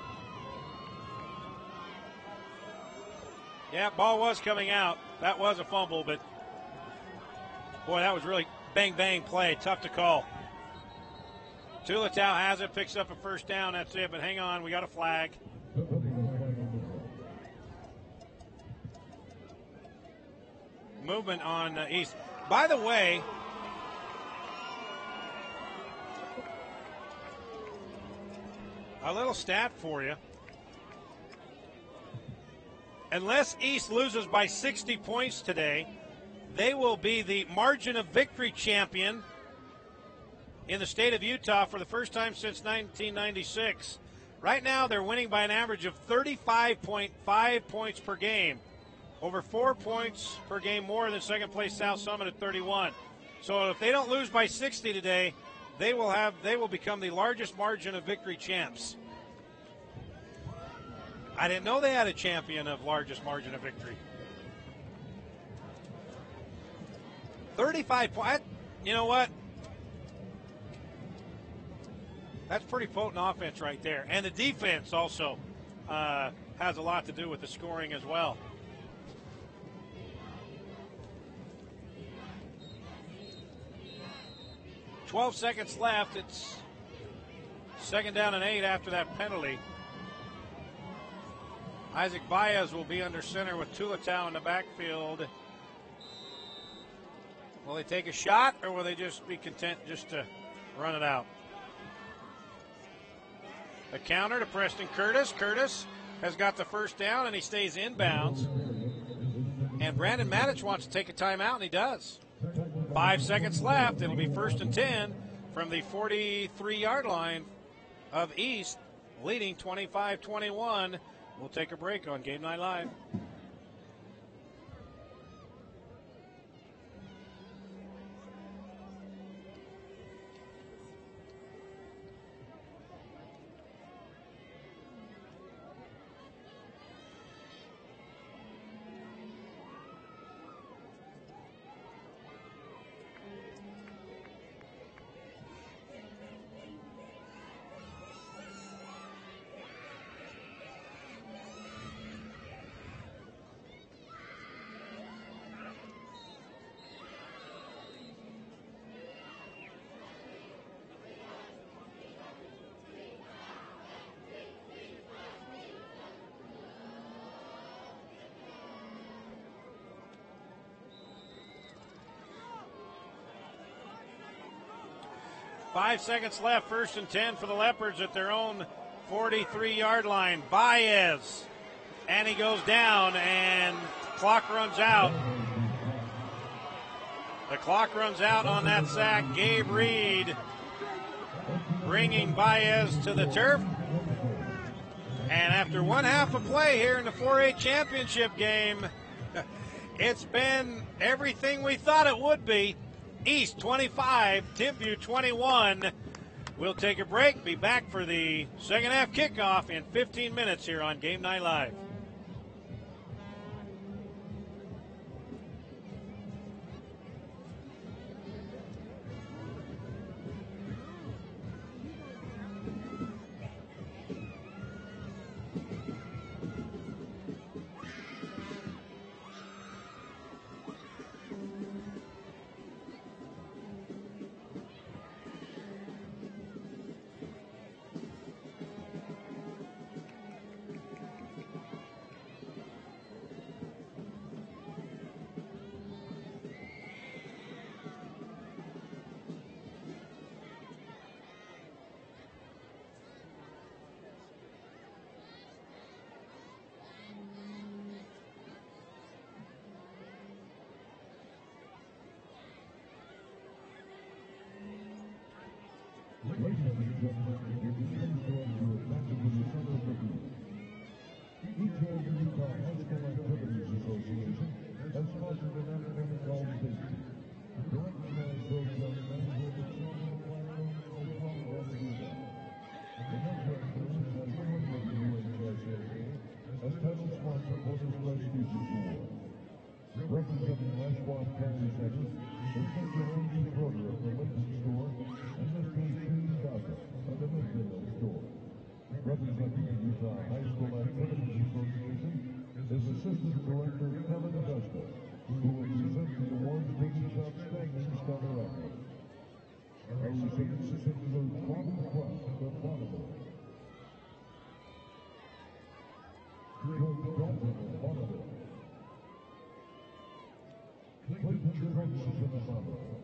Speaker 1: Yeah, ball was coming out. That was a fumble, but boy, that was really bang play. Tough to call. Tulatau has it, picks up a first down. That's it, but hang on, we got a flag. Movement on East. By the way, a little stat for you. Unless East loses by 60 points today, they will be the margin of victory champion in the state of Utah for the first time since 1996. Right now, they're winning by an average of 35.5 points per game, over 4 points per game more than second place South Summit at 31. So if they don't lose by 60 today, they will become the largest margin of victory champs. I didn't know they had a champion of largest margin of victory. 35 points. You know what? That's pretty potent offense right there. And the defense also has a lot to do with the scoring as well. $12 seconds left. It's 2nd down and 8 after that penalty. Isaac Baez will be under center with Tulatau in the backfield. Will they take a shot, or will they just be content just to run it out? A counter to Preston Curtis. Curtis has got the first down, and he stays inbounds. And Brandon Matich wants to take a timeout, and he does. 5 seconds left. It'll be 1st and 10 from the 43-yard line of East, leading 25-21. We'll take a break on Game Night Live. Five seconds left, 1st and 10 for the Leopards at their own 43-yard line. Baez, and he goes down, and the clock runs out. The clock runs out on that sack. Gabe Reed bringing Baez to the turf. And after one half of play here in the 4A championship game, it's been everything we thought it would be. East 25, Timpview 21. We'll take a break, be back for the second half kickoff in 15 minutes here on Game Night Live.
Speaker 2: Representing the Utah High School Activities Association is Assistant Director Kevin Augusta, who will present the awards to each outstanding scholar athlete. Our recipients include Bobby Cross of Bonneville, George Dalton of Bonneville, Clayton Francis of Bonneville,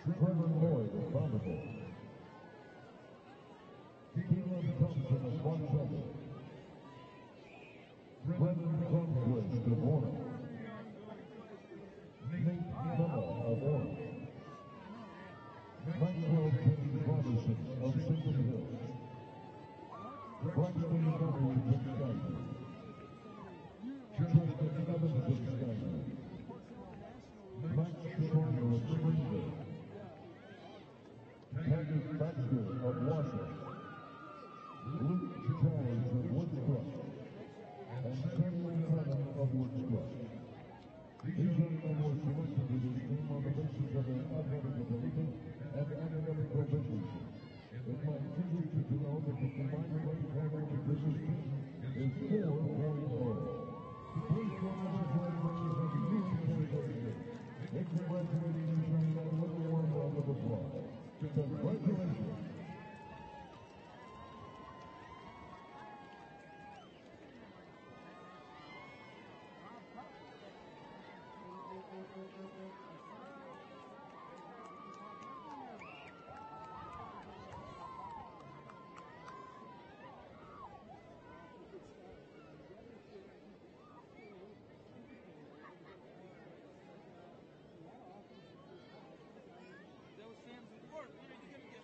Speaker 2: Trevor Lloyd of Bonneville, Keelan Thompson of Montana, Brendan Conquest of Warner, Nate Miller of Warner, Maxwell Penny Robertson of Single Hills, Braxton Butler of Skyview, Justin Evans of Skyview, Max Stronger of Springville, Taggart Baxter of Washington, Luke Towers of Woodscroft, and Samuel Cannon of Woodscroft. These gentlemen were selected to this team on the basis of their athletic ability and academic proficiency. It might interest you to know that the combined rate total to this team is 4.0. Please join us as graduates of the UHSAA. In congratulating each other with a warm round of applause. Congratulations.
Speaker 3: That was Sam's report. What are you going to get?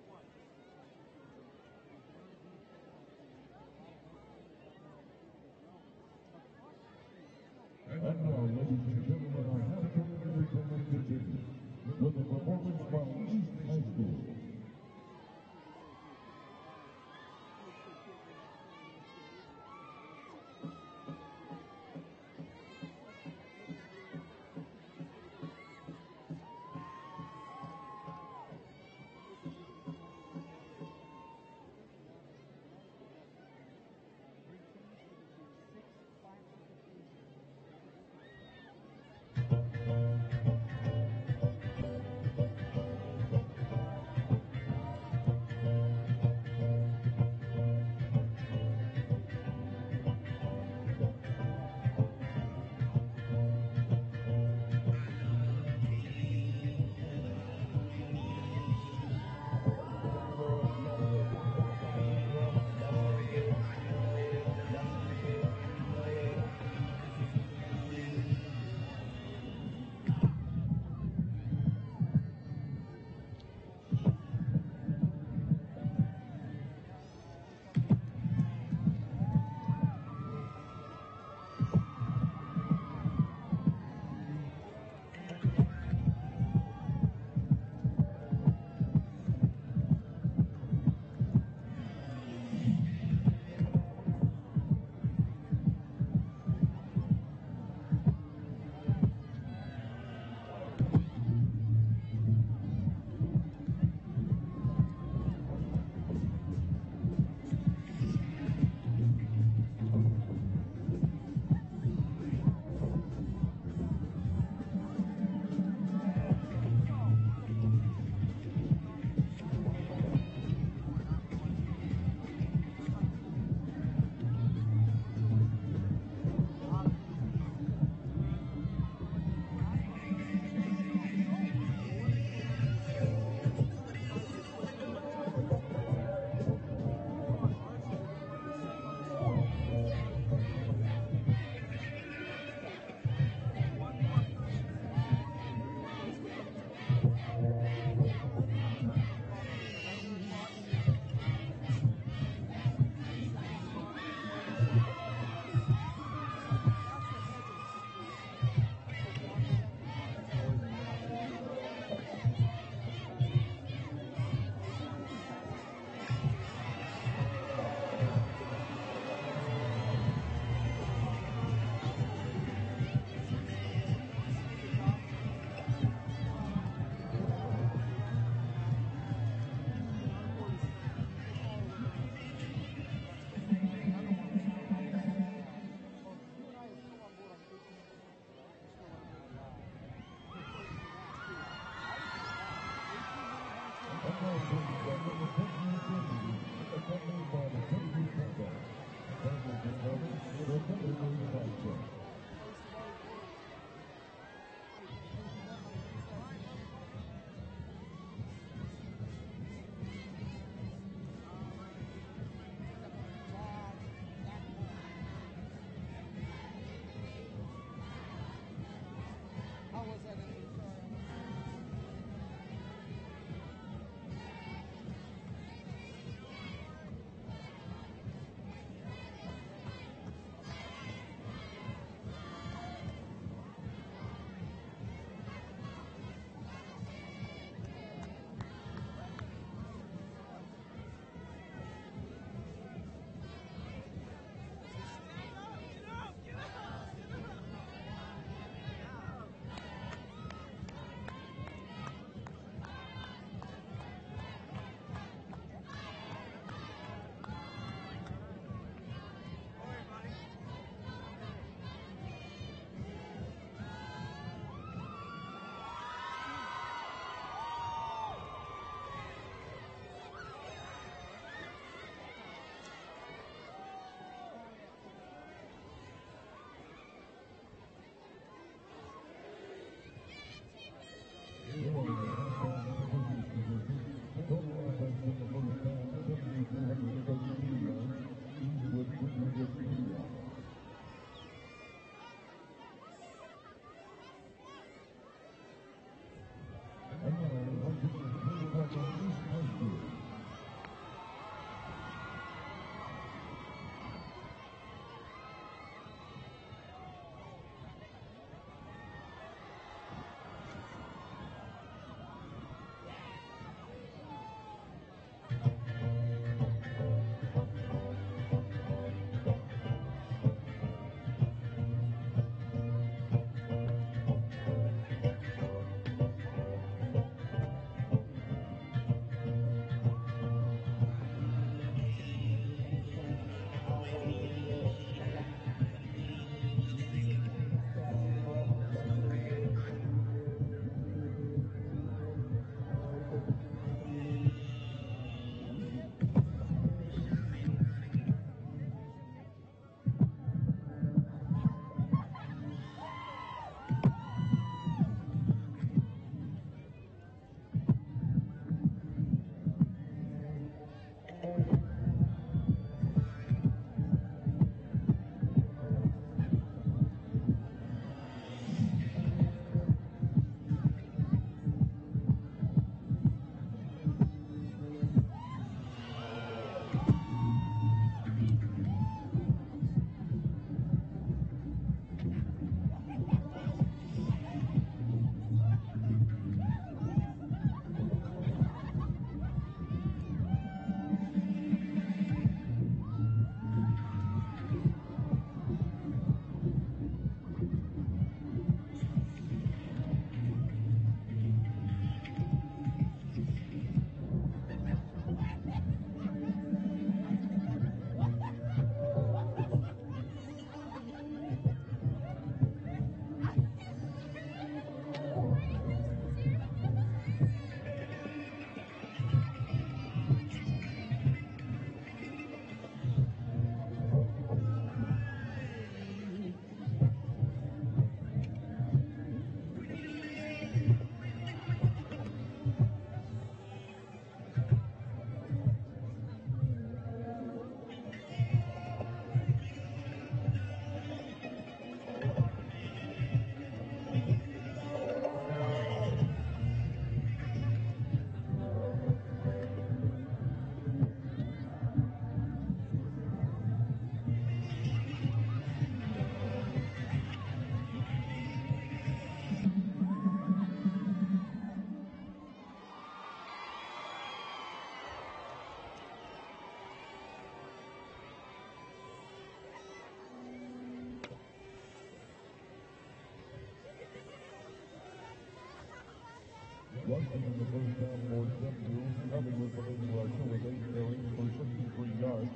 Speaker 2: Passing in the first down for Timpview. Coming with the leading rusher with 8 carries for 63 yards.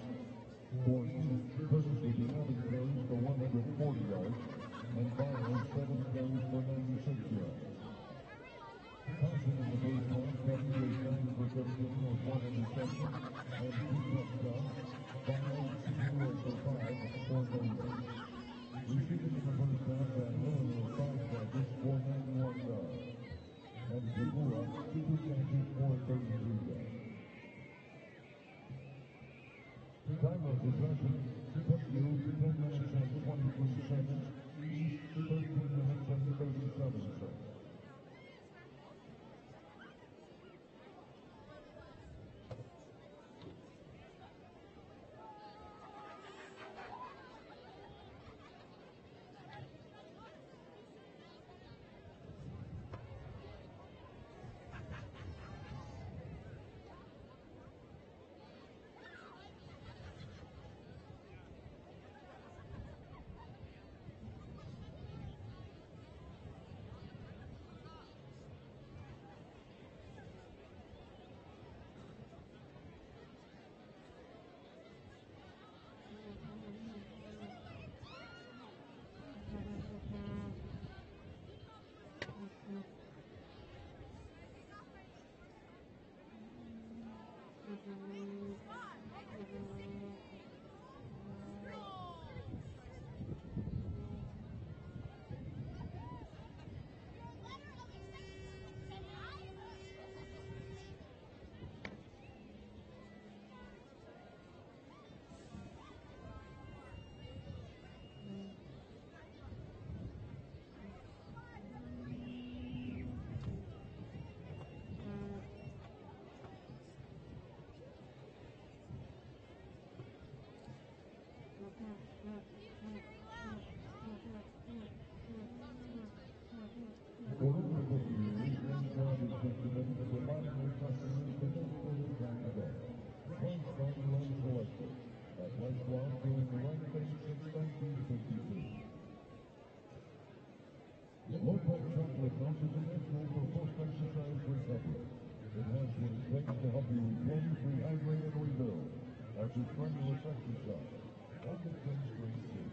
Speaker 2: For Curtis with 11 carries for 140 yards. And Byron 7 carries for 96 yards. Passing in the first half, Timpview is 9 for 13 with 1 interception and 2 touchdowns. Byron 0 for 5 for no yards. Receiving in the first half, Van Hillen with 5 catches for 91 yards. And Segura, 2 catches for 33 yards. Time of possession, Timpview, 10 minutes and 23 seconds. East, 13 minutes and 37 seconds. Low-Carb chocolate milk is an excellent for post-exercise recovery. It has what it takes to help you replenish, rehydrate, and rebuild after strenuous exercise. And it tastes great too.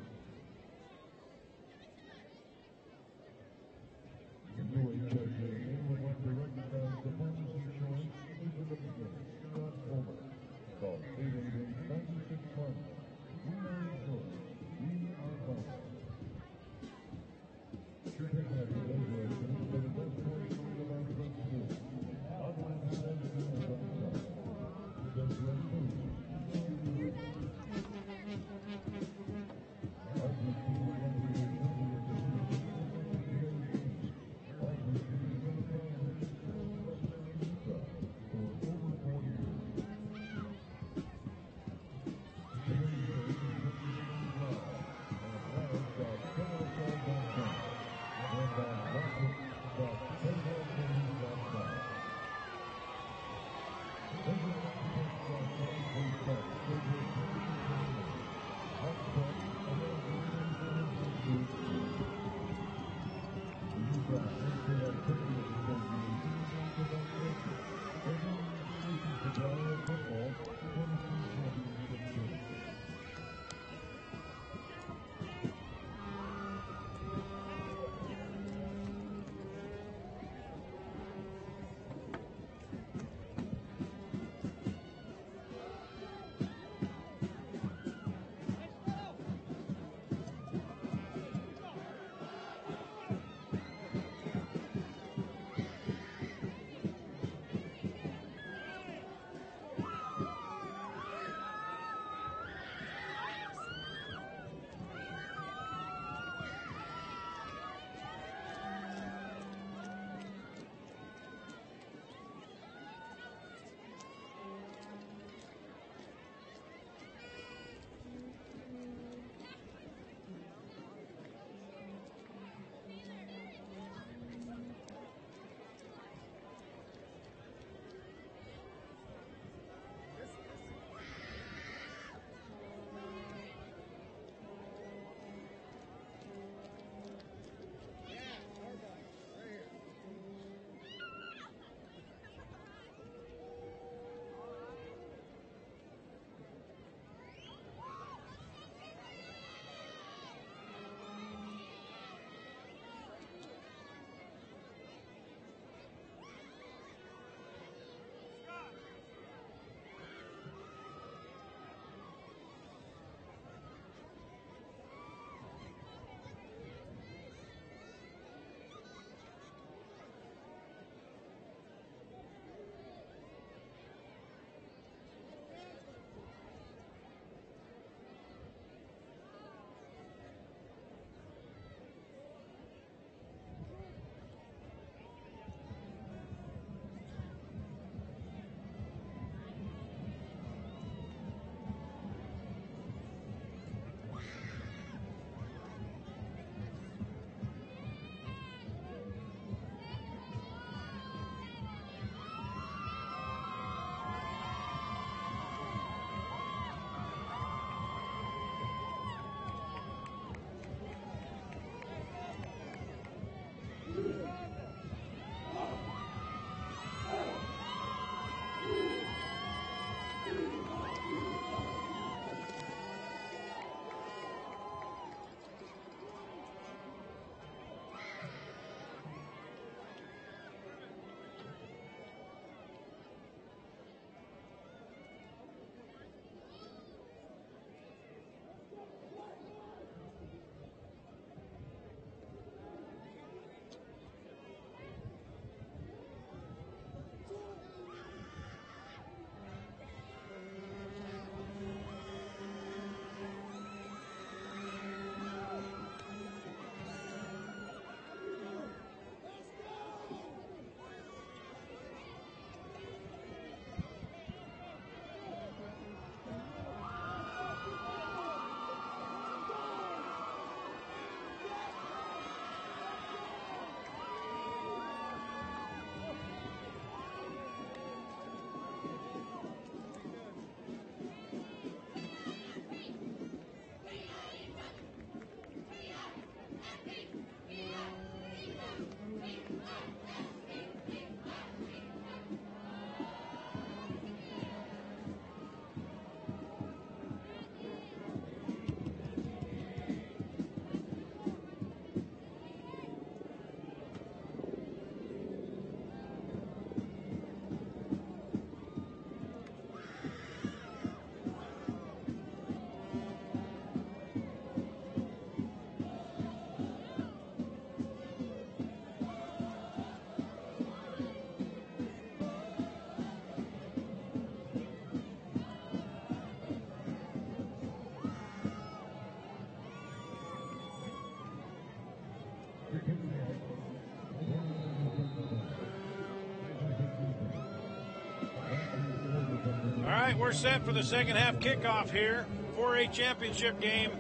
Speaker 1: right, we're set for the second half kickoff here. 4A championship game.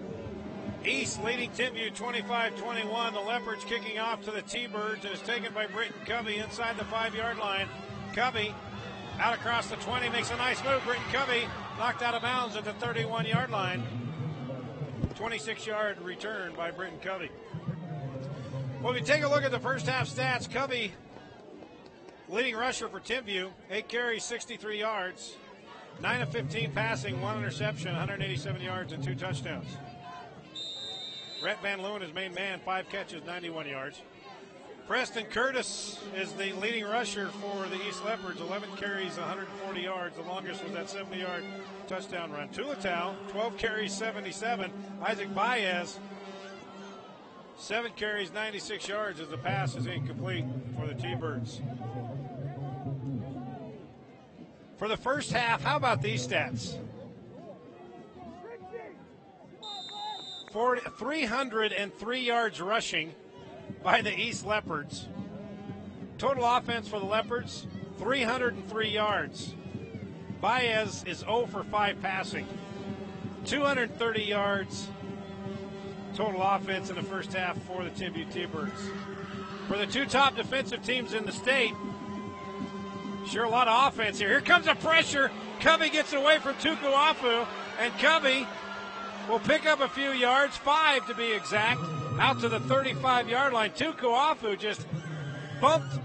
Speaker 1: East leading Timpview 25-21. The Leopards kicking off to the T-Birds, and it's taken by Britton Covey inside the 5-yard line. Covey out across the 20, makes a nice move. Britton Covey knocked out of bounds at the 31-yard line. 26-yard return by Britton Covey. Well, if you take a look at the first half stats, Covey, leading rusher for Timpview, 8 carries, 63 yards, 9 of 15 passing, 1 interception, 187 yards, and 2 touchdowns. Rhett Van Leeuwen, his main man, 5 catches, 91 yards. Preston Curtis is the leading rusher for the East Leopards, 11 carries, 140 yards. The longest was that 70-yard touchdown run. Tulatau, 12 carries, 77. Isaac Baez, 7 carries, 96 yards as the pass is incomplete for the T-Birds. For the first half, how about these stats? 303 yards rushing by the East Leopards. Total offense for the Leopards, 303 yards. Baez is 0 for 5 passing. 230 yards total offense in the first half for the Timpview T-Birds. For the 2 top defensive teams in the state, sure a lot of offense here. Here comes a pressure. Covey gets away from Tukuafu, and Covey will pick up a few yards, 5 to be exact, out to the 35-yard line. Tukuafu just bumped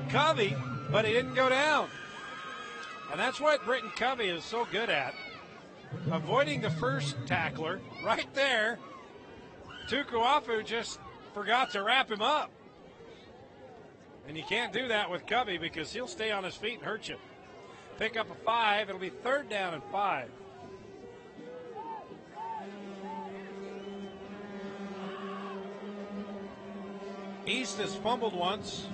Speaker 1: Covey, but he didn't go down. And that's what Britton Covey is so good at, avoiding the first tackler right there. Tukuafu just forgot to wrap him up. And you can't do that with Covey because he'll stay on his feet and hurt you. Pick up a 5. It'll be 3rd down and 5. East has fumbled once,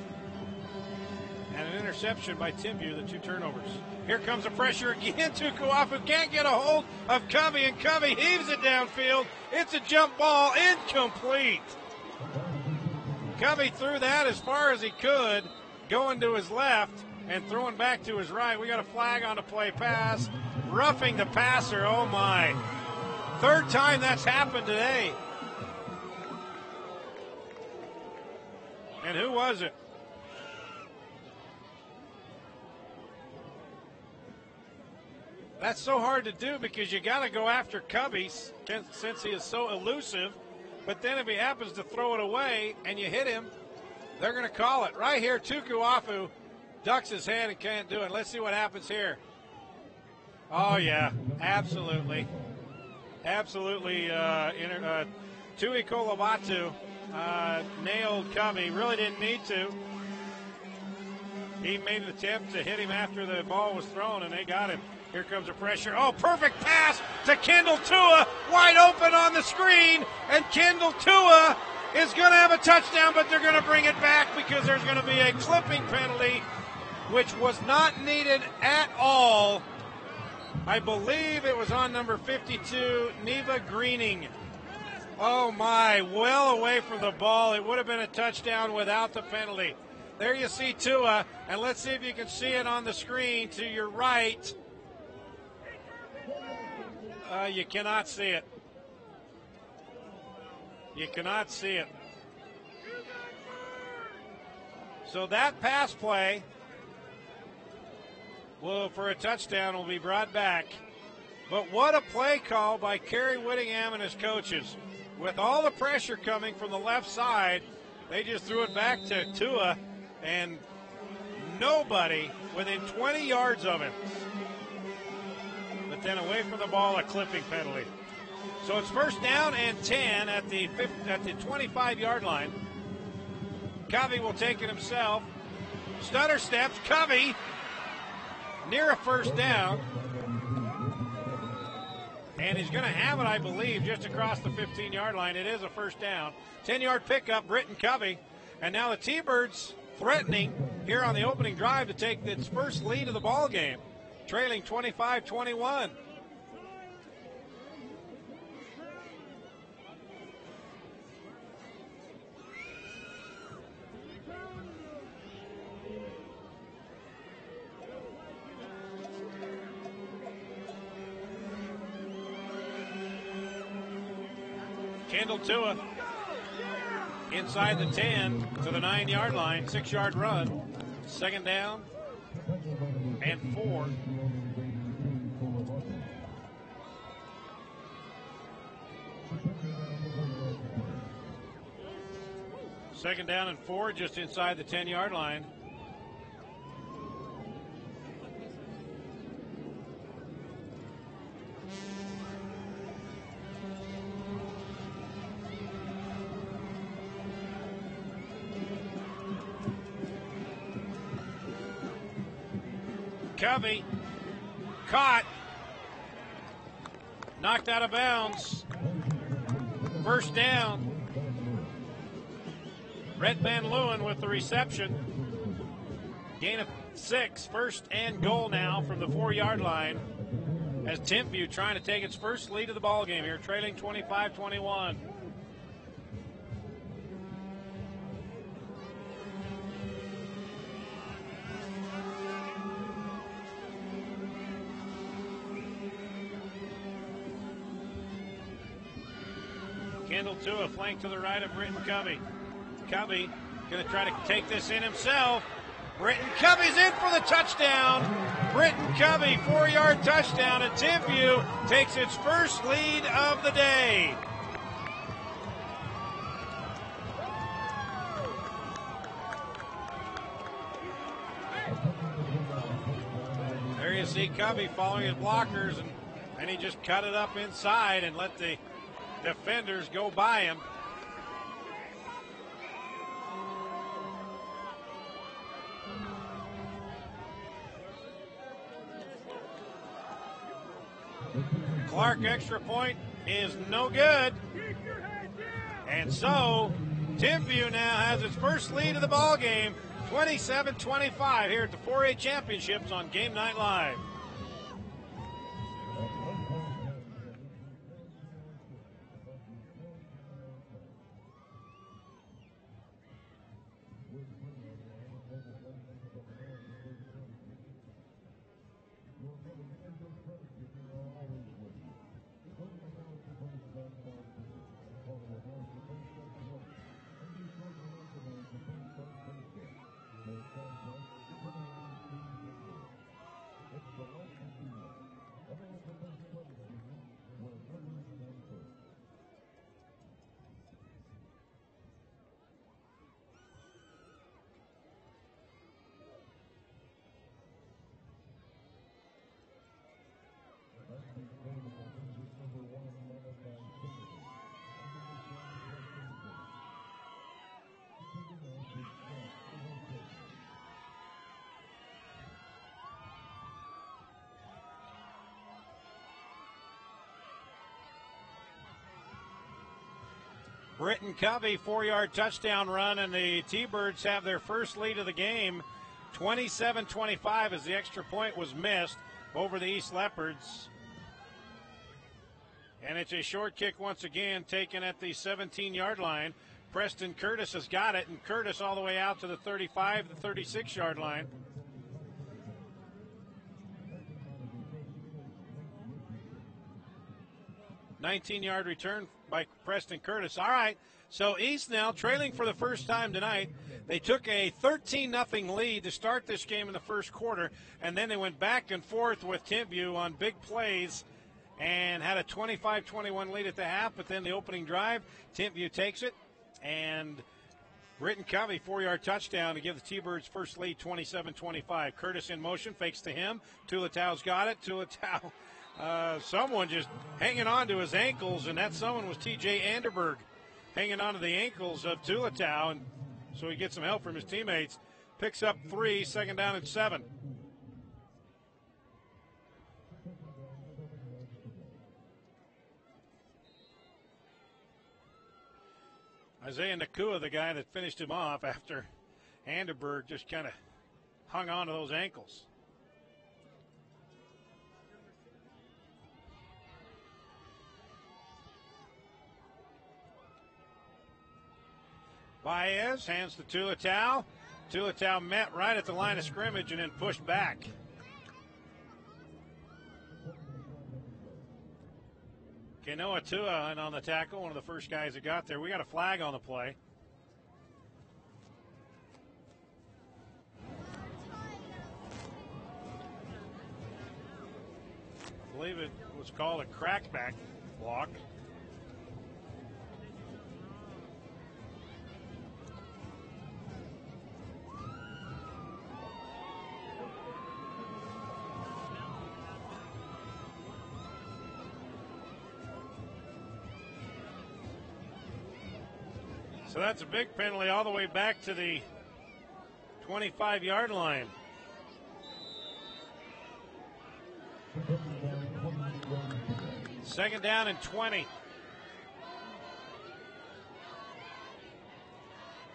Speaker 1: and an interception by Timpview, the 2 turnovers. Here comes a pressure again. Tukuafu can't get a hold of Covey, and Covey heaves it downfield. It's a jump ball, incomplete. Covey threw that as far as he could, going to his left and throwing back to his right. We got a flag on the play pass, roughing the passer. Oh my. 3rd time that's happened today. And who was it? That's so hard to do because you got to go after Covey since he is so elusive. But then if he happens to throw it away and you hit him, they're going to call it. Right here, Tukuafu ducks his head and can't do it. Let's see what happens here. Oh, yeah, absolutely. Absolutely. Tui Kolobatu nailed Covey. Really didn't need to. He made an attempt to hit him after the ball was thrown, and they got him. Here comes a pressure. Oh, perfect pass to Kendall Tua. Wide open on the screen, and Kendall Tua is going to have a touchdown, but they're going to bring it back because there's going to be a clipping penalty, which was not needed at all. I believe it was on number 52, Neva Greening. Oh, my, well away from the ball. It would have been a touchdown without the penalty. There you see Tua, and let's see if you can see it on the screen to your right. You cannot see it. You cannot see it. So that pass play for a touchdown will be brought back. But what a play call by Kerry Whittingham and his coaches. With all the pressure coming from the left side, they just threw it back to Tua, and nobody within 20 yards of him. But then away from the ball, a clipping penalty. So it's 1st down and 10 at the 25-yard line. Covey will take it himself. Stutter steps. Covey near a 1st down. And he's going to have it, I believe, just across the 15-yard line. It is a 1st down. 10-yard pickup, Britton Covey. And now the T-Birds threatening here on the opening drive to take its first lead of the ball game, trailing 25-21. Kendall Tua inside the 10 to the 9-yard line, 6-yard run. Second down and 4. Second down and 4, just inside the 10-yard line. Covey caught, knocked out of bounds. First down. Red Van Leeuwen with the reception. Gain of 6, first and goal now from the 4-yard line as Timpview trying to take its first lead of the ball game here, trailing 25-21. Kendall Tua, flank to the right of Britton Covey. Covey going to try to take this in himself. Britton Covey's in for the touchdown. Britton Covey, 4-yard touchdown, and Timpview takes its first lead of the day. There you see Covey following his blockers, and he just cut it up inside and let the defenders go by him. Clark extra point is no good. And so Timpview now has its first lead of the ball game, 27-25 here at the 4A Championships on Game Night Live. Britton Covey, 4-yard touchdown run, and the T-Birds have their first lead of the game, 27-25, as the extra point was missed over the East Leopards. And it's a short kick once again, taken at the 17-yard line. Preston Curtis has got it, and Curtis all the way out to the 35, the 36-yard line. $19-yard return by Preston Curtis. All right, so East now trailing for the first time tonight. They took a 13-0 lead to start this game in the first quarter, and then they went back and forth with Timpview on big plays and had a 25-21 lead at the half, but then the opening drive, Timpview takes it, and Britton Covey, 4-yard touchdown to give the T-Birds first lead, 27-25. Curtis in motion, fakes to him. Tulatau's got it. Tulatau. Someone just hanging on to his ankles, and that someone was T.J. Anderberg hanging on to the ankles of Tulatau, and so he gets some help from his teammates. Picks up 3, second down and 7. Isaiah Nakua, the guy that finished him off after Anderberg just kind of hung on to those ankles. Baez hands to Tulatau. Tulatau met right at the line of scrimmage and then pushed back. Kenoa Tua and on the tackle, one of the first guys that got there. We got a flag on the play. I believe it was called a crackback block. So that's a big penalty all the way back to the 25-yard line. Second down and 20.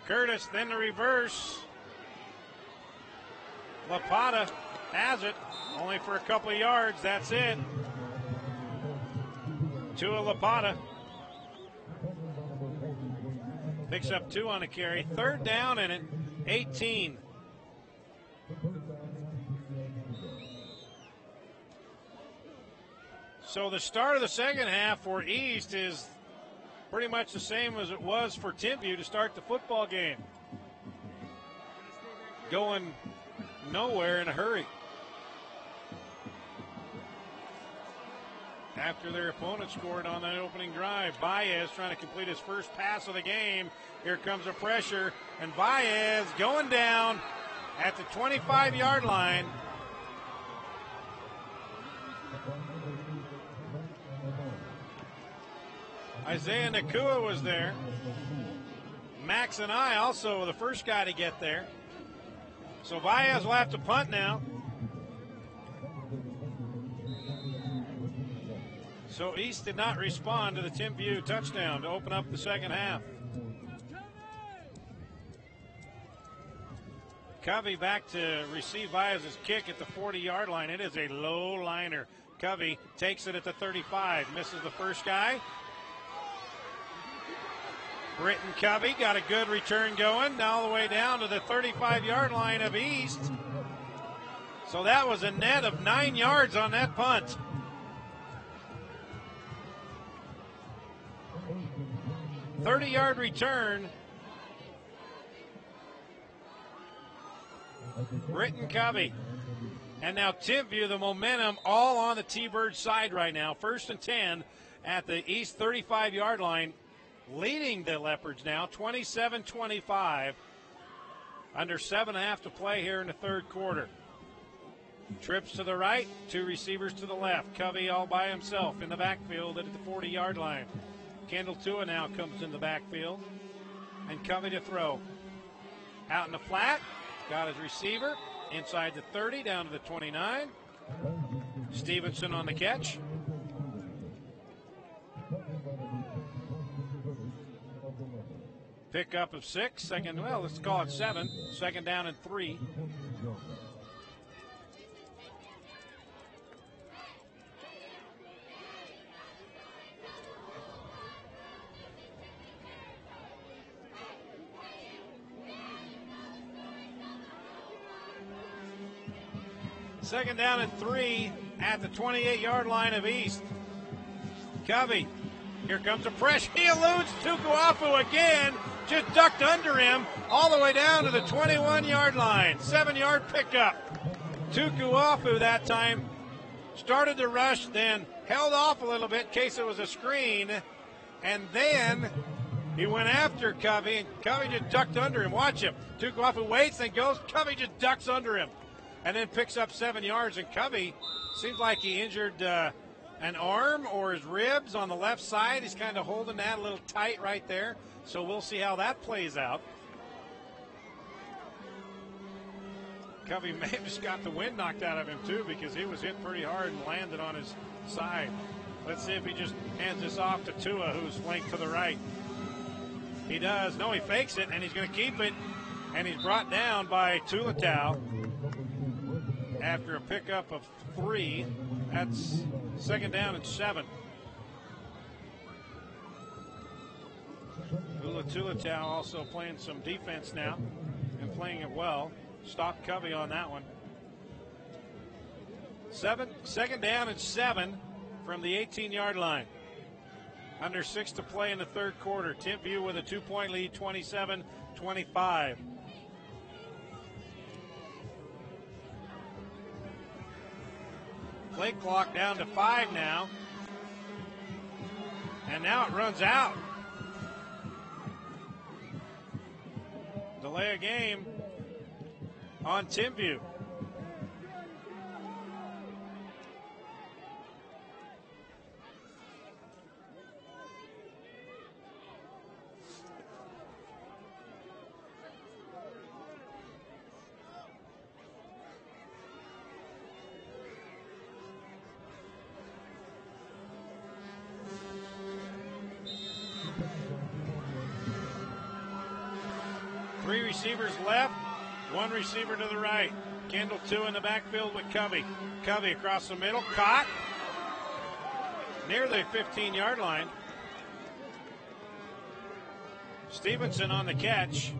Speaker 1: Curtis, then the reverse. LaPata has it, only for a couple of yards. That's it. Tua LaPata picks up 2 on the carry. Third down and 18. So the start of the second half for East is pretty much the same as it was for Timpview to start the football game. Going nowhere in a hurry. After their opponent scored on that opening drive, Baez trying to complete his first pass of the game. Here comes a pressure, and Baez going down at the 25-yard line. Isaiah Nakua was there. Max and I also the first guy to get there. So Baez will have to punt now. So East did not respond to the Timpview touchdown to open up the second half. Covey back to receive Baez's kick at the 40-yard line. It is a low liner. Covey takes it at the 35, misses the first guy. Britton Covey got a good return going, all the way down to the 35-yard line of East. So that was a net of 9 yards on that punt. "30-yard return. Britton Covey. And now Timpview, the momentum all on the T-Bird side right now. 1st and 10 at the East 35-yard line, leading the Leopards now 27-25. Under 7.5 to play here in the third quarter. Trips to the right, 2 receivers to the left. Covey all by himself in the backfield at the 40-yard line. Kendall Tua now comes in the backfield. And Covey to throw. Out in the flat, got his receiver inside the 30 down to the 29. Stevenson on the catch. Pickup of 6, let's call it 7. Second down and 3. Second down and 3 at the 28-yard line of East. Covey, here comes a pressure. He eludes Tukuafu again. Just ducked under him all the way down to the 21-yard line. 7-yard pickup. Tukuafu that time started to rush, then held off a little bit in case it was a screen. And then he went after Covey, and Covey just ducked under him. Watch him. Tukuafu waits and goes. Covey just ducks under him and then picks up 7 yards. And Covey seems like he injured an arm or his ribs on the left side. He's kind of holding that a little tight right there. So we'll see how that plays out. Covey may have just got the wind knocked out of him too, because he was hit pretty hard and landed on his side. Let's see if he just hands this off to Tua, who's flanked to the right. He does. No, he fakes it, and he's going to keep it. And he's brought down by Tulatau after a pickup of 3. That's second down and 7. Tulatau also playing some defense now and playing it well. Stopped Covey on that one. Second down and 7 from the 18-yard line. Under 6 to play in the third quarter. Timpview with a 2-point lead, 27-25. Play clock down to 5 now. And now it runs out. Delay a game on Timpview. Three receivers left, one receiver to the right. Kendall 2 in the backfield with Covey. Covey across the middle, caught near the 15-yard line. Stevenson on the catch.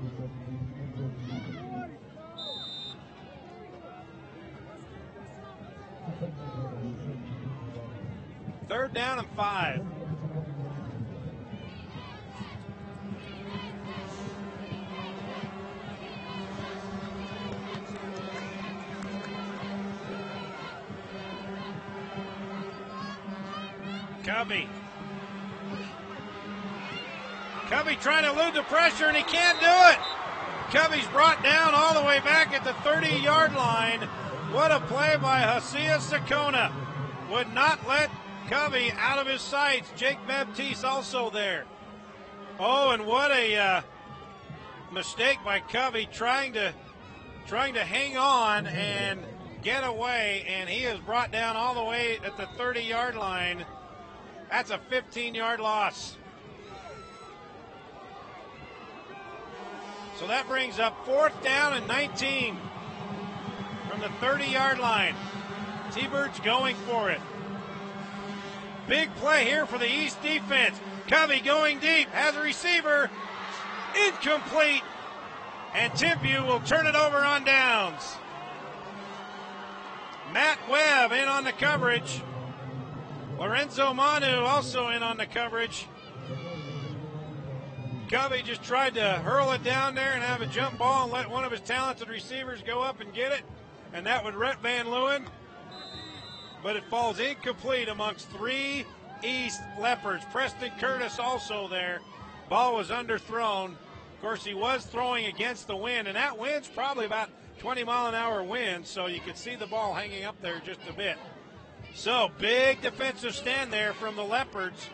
Speaker 1: Third down and 5. Covey trying to elude the pressure, and he can't do it. Covey's brought down all the way back at the 30-yard line. What a play by Hasia Sakona. Would not let Covey out of his sights. Jake Baptiste also there. Oh, and what a mistake by Covey trying to hang on and get away, and he is brought down all the way at the 30-yard line. That's a 15-yard loss. So that brings up 4th down and 19 from the 30-yard line. T-Birds going for it. Big play here for the East defense. Covey going deep, has a receiver, incomplete, and Timpview will turn it over on downs. Matt Webb in on the coverage. Lorenzo Manu also in on the coverage. Covey just tried to hurl it down there and have a jump ball and let one of his talented receivers go up and get it, and that would Rhett Van Leeuwen. But it falls incomplete amongst 3 East Leopards. Preston Curtis also there. Ball was underthrown. Of course, he was throwing against the wind, and that wind's probably about 20-mile-an-hour wind, so you could see the ball hanging up there just a bit. So, big defensive stand there from the Leopards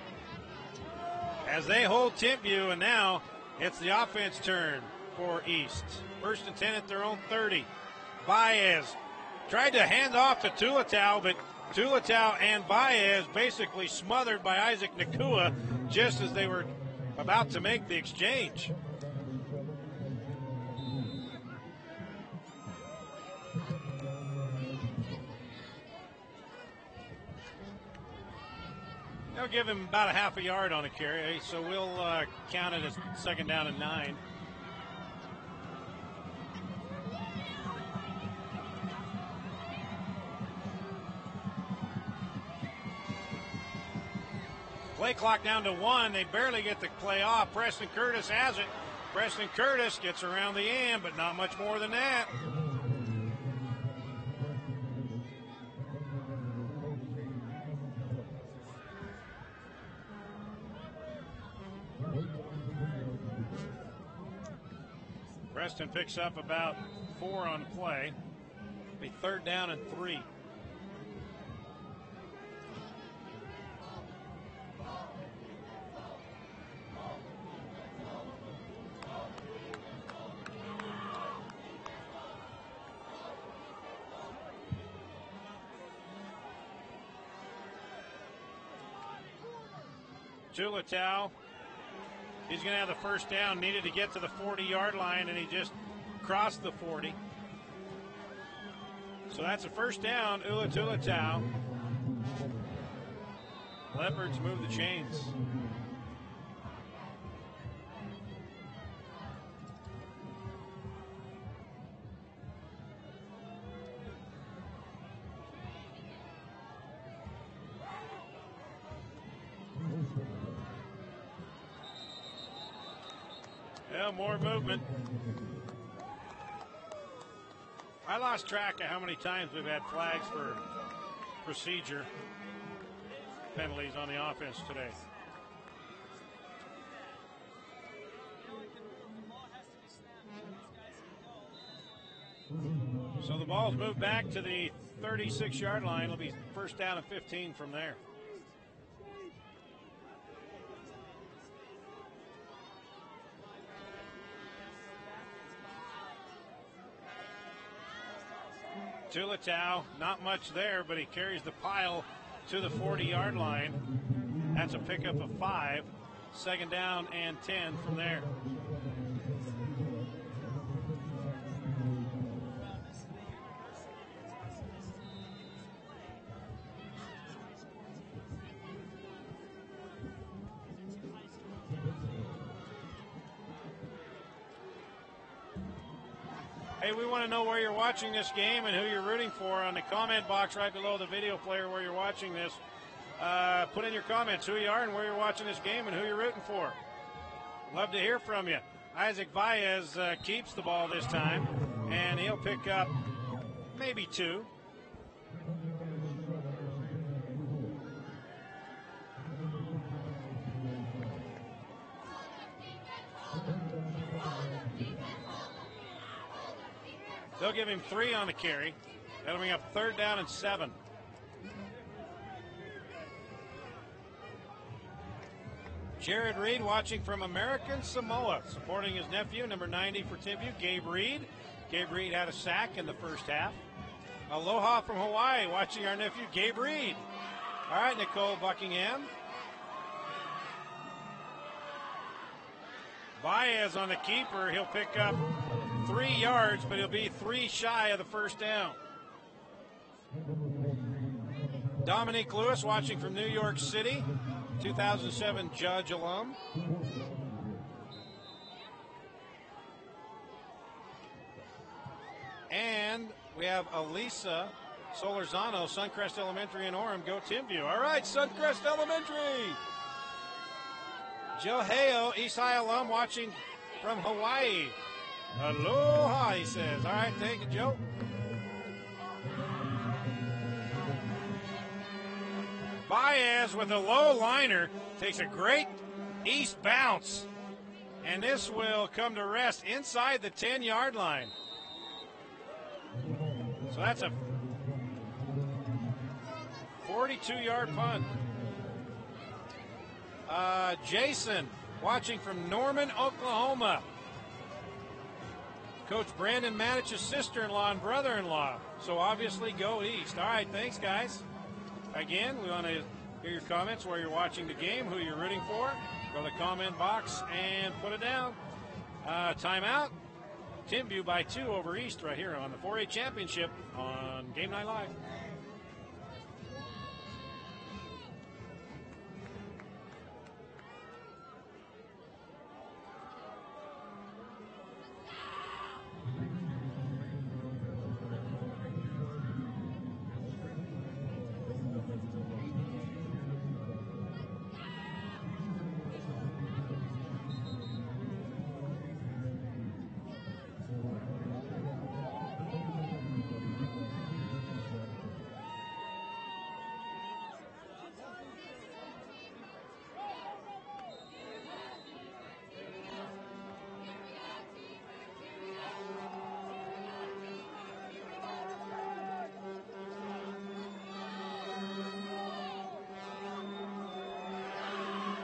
Speaker 1: as they hold Timpview, and now it's the offense turn for East. 1st and 10 at their own 30. Baez tried to hand off to Tulatau, but Tulatau and Baez basically smothered by Isaac Nakua just as they were about to make the exchange. They'll give him about a half a yard on a carry, so we'll count it as 2nd down and 9. Play clock down to 1. They barely get the play off. Preston Curtis has it. Preston Curtis gets around the end, but not much more than that. Preston picks up about 4 on play. Be 3rd down and 3. Tulatau, he's going to have the 1st down, needed to get to the 40-yard line, and he just crossed the 40. So that's a 1st down, Tulatau. Leopards move the chains. Yeah, more movement. I lost track of how many times we've had flags for procedure penalties on the offense today. So the ball's moved back to the 36-yard line. It'll be first down and 15 from there. Tulatau, not much there, but he carries the pile to the 40-yard line. That's a pickup of 5. Second down and 10 from there. Hey, we want to know where you're watching this game and who you're rooting for on the comment box right below the video player where you're watching this. Put in your comments who you are and where you're watching this game and who you're rooting for. Love to hear from you. Isaac Baez keeps the ball this time, and he'll pick up maybe 2. They'll give him 3 on the carry. That'll bring up third down and 7. Jared Reed watching from American Samoa, supporting his nephew, number 90 for Timpview, Gabe Reed. Gabe Reed had a sack in the first half. Aloha from Hawaii, watching our nephew, Gabe Reed. All right, Nicole Buckingham. Baez on the keeper. He'll pick up 3 yards, but he'll be 3 shy of the first down. Dominique Lewis watching from New York City, 2007 Judge alum. And we have Elisa Solorzano, Suncrest Elementary in Orem. Go Timpview. All right, Suncrest Elementary. Joe Heo, East High alum, watching from Hawaii. Aloha, he says. All right, thank you, Joe. Baez with a low liner takes a great east bounce, and this will come to rest inside the 10-yard line. So that's a 42-yard punt. Jason watching from Norman, Oklahoma. Coach Brandon Manich's sister-in-law and brother-in-law. So obviously go east. All right, thanks, guys. Again, we want to hear your comments, where you're watching the game, who you're rooting for. Go to the comment box and put it down. Timeout. Timpview by 2 over East right here on the 4A Championship on Game Night Live.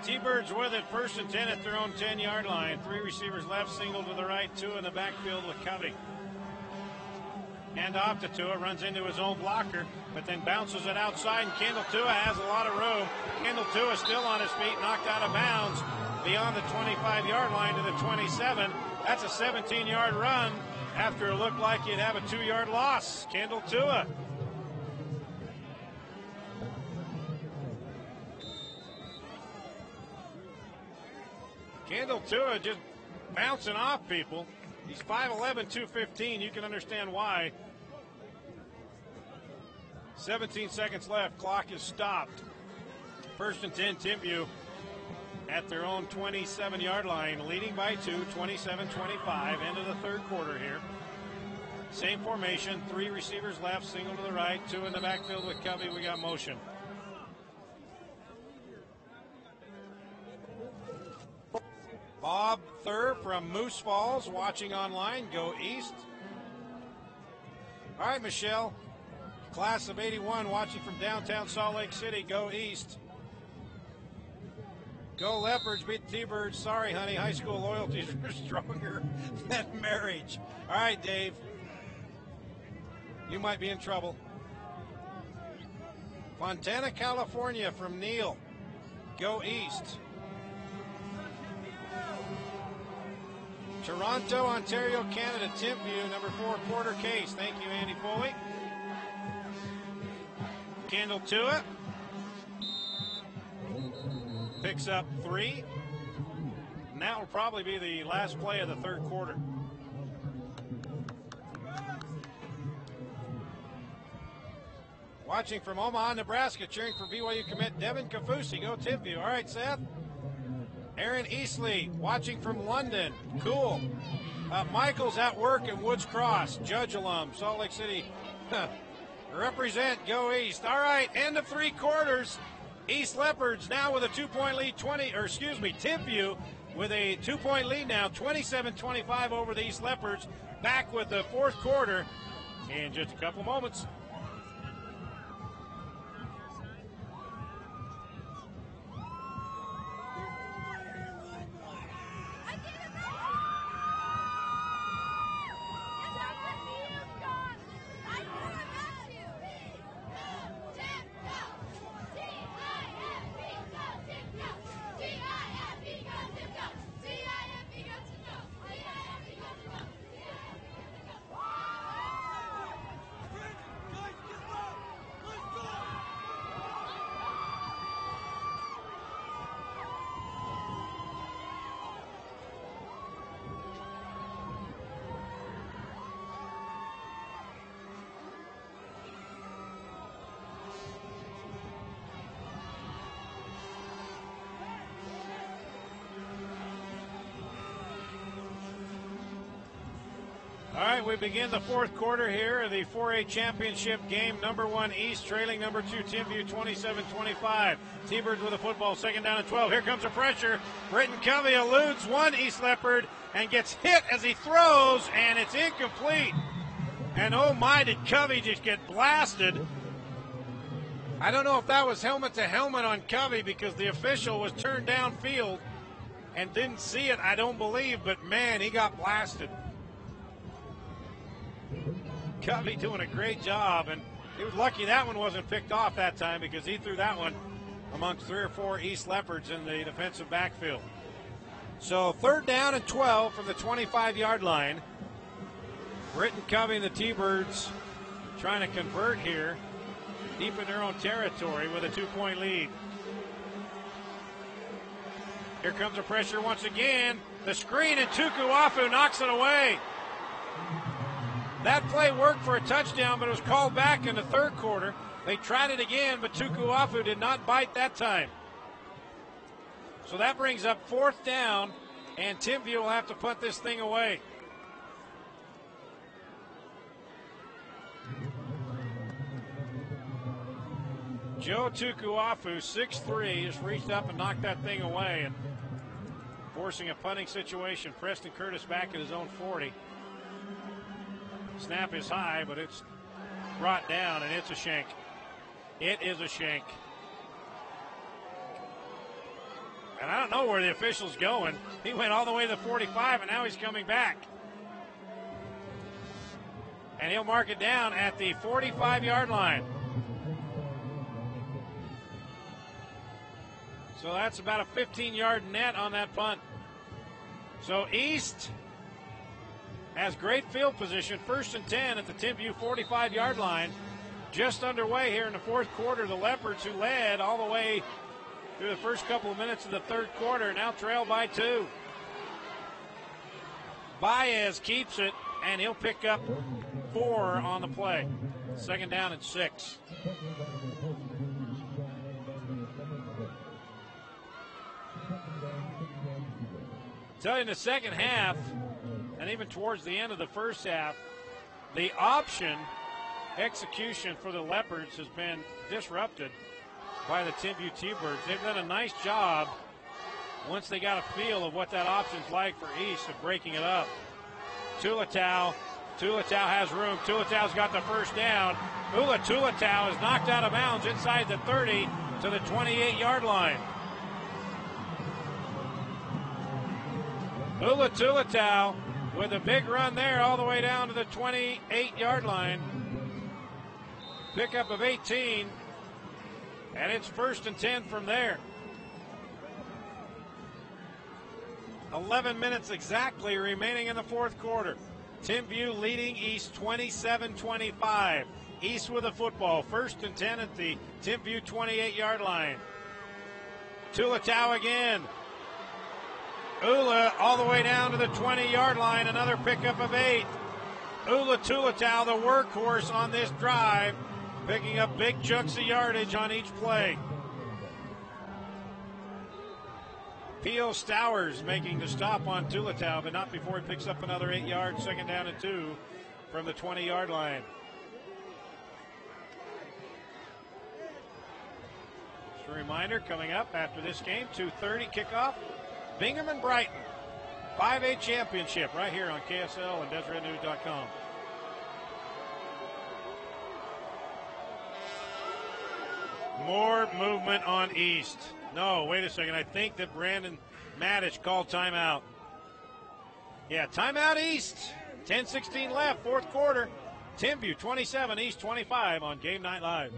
Speaker 1: T-Birds with it, first and 10 at their own 10-yard line. 3 receivers left, single to the right, 2 in the backfield with Covey. Hand off to Tua, runs into his own blocker, but then bounces it outside, and Kendall Tua has a lot of room. Kendall Tua still on his feet, knocked out of bounds beyond the 25-yard line to the 27. That's a 17-yard run after it looked like you'd have a 2-yard loss. Kendall Tua. Kendall Tua just bouncing off people. He's 5'11", 215. You can understand why. 17 seconds left. Clock is stopped. First and 10, Timpview at their own 27-yard line, leading by 2, 27-25, end of the third quarter here. Same formation, 3 receivers left, single to the right, 2 in the backfield with Covey. We got motion. Bob Thur from Moose Falls watching online. Go East. All right, Michelle. Class of 81 watching from downtown Salt Lake City. Go East. Go Leopards, beat the T-Birds. Sorry, honey, high school loyalties are stronger than marriage. All right, Dave. You might be in trouble. Fontana, California from Neil. Go East. Toronto, Ontario, Canada, Timpview, number 4, Porter Case. Thank you, Andy Foley. Kendall Tua picks up 3. And that will probably be the last play of the third quarter. Watching from Omaha, Nebraska, cheering for BYU commit Devin Kafusi. Go Timpview. All right, Seth. Aaron Eastley watching from London. Cool. Michael's at work in Woods Cross. Judge alum, Salt Lake City. Represent, go East. All right, end of 3 quarters. East Leopards now with a 2-point lead, Timpview with a 2-point lead now, 27-25 over the East Leopards. Back with the fourth quarter in just a couple moments. All right, we begin the fourth quarter here of the 4A championship game. Number 1 East trailing number 2 Timpview 27-25. T-Birds with a football, 2nd down and 12. Here comes the pressure. Britton Covey eludes one East Leopard and gets hit as he throws, and it's incomplete. And oh my, did Covey just get blasted. I don't know if that was helmet to helmet on Covey because the official was turned downfield and didn't see it, I don't believe, but man, he got blasted. Covey doing a great job, and he was lucky that one wasn't picked off that time because he threw that one amongst 3 or 4 East Leopards in the defensive backfield. So 3rd down and 12 from the 25-yard line. Britton Covey and the T-Birds trying to convert here deep in their own territory with a 2-point lead. Here comes the pressure once again. The screen, and Tuku Afu knocks it away. That play worked for a touchdown, but it was called back in the third quarter. They tried it again, but Tuku Afu did not bite that time. So that brings up 4th down, and Timpview will have to punt this thing away. Joe Tukuafu, 6'3", just reached up and knocked that thing away, and forcing a punting situation. Preston Curtis back at his own 40. Snap is high, but it's brought down, and it's a shank. It is a shank. And I don't know where the official's going. He went all the way to the 45, and now he's coming back. And he'll mark it down at the 45-yard line. So that's about a 15-yard net on that punt. So East has great field position, 1st and 10 at the Timpview 45-yard line. Just underway here in the fourth quarter. The Leopards, who led all the way through the first couple of minutes of the third quarter, now trail by 2. Baez keeps it, and he'll pick up 4 on the play. 2nd down and 6. tell you, in the second half, and even towards the end of the first half, the option execution for the Leopards has been disrupted by the Timpview T-Birds. They've done a nice job once they got a feel of what that option's like for East of breaking it up. Tulatau has room. Tulatau's got the first down. Tulatau is knocked out of bounds inside the 30 to the 28-yard line. Tulatau with a big run there all the way down to the 28-yard line. Pickup of 18, and it's 1st and 10 from there. 11 minutes exactly remaining in the fourth quarter. Timpview leading East 27-25. East with the football. 1st and 10 at the Timpview 28-yard line. Tulatau again. Ula all the way down to the 20-yard line. Another pickup of 8. Tulatau, the workhorse on this drive, picking up big chunks of yardage on each play. P.O. Stowers making the stop on Tulatau, but not before he picks up another 8 yards, 2nd down and 2 from the 20-yard line. Just a reminder, coming up after this game, 2:30 kickoff, Bingham and Brighton, 5A championship right here on KSL and DeseretNews.com. More movement on East. No, wait a second. I think that Brandon Maddich called timeout. Yeah, timeout East. 10:16 left, fourth quarter. Timpview 27, East 25 on Game Night Live.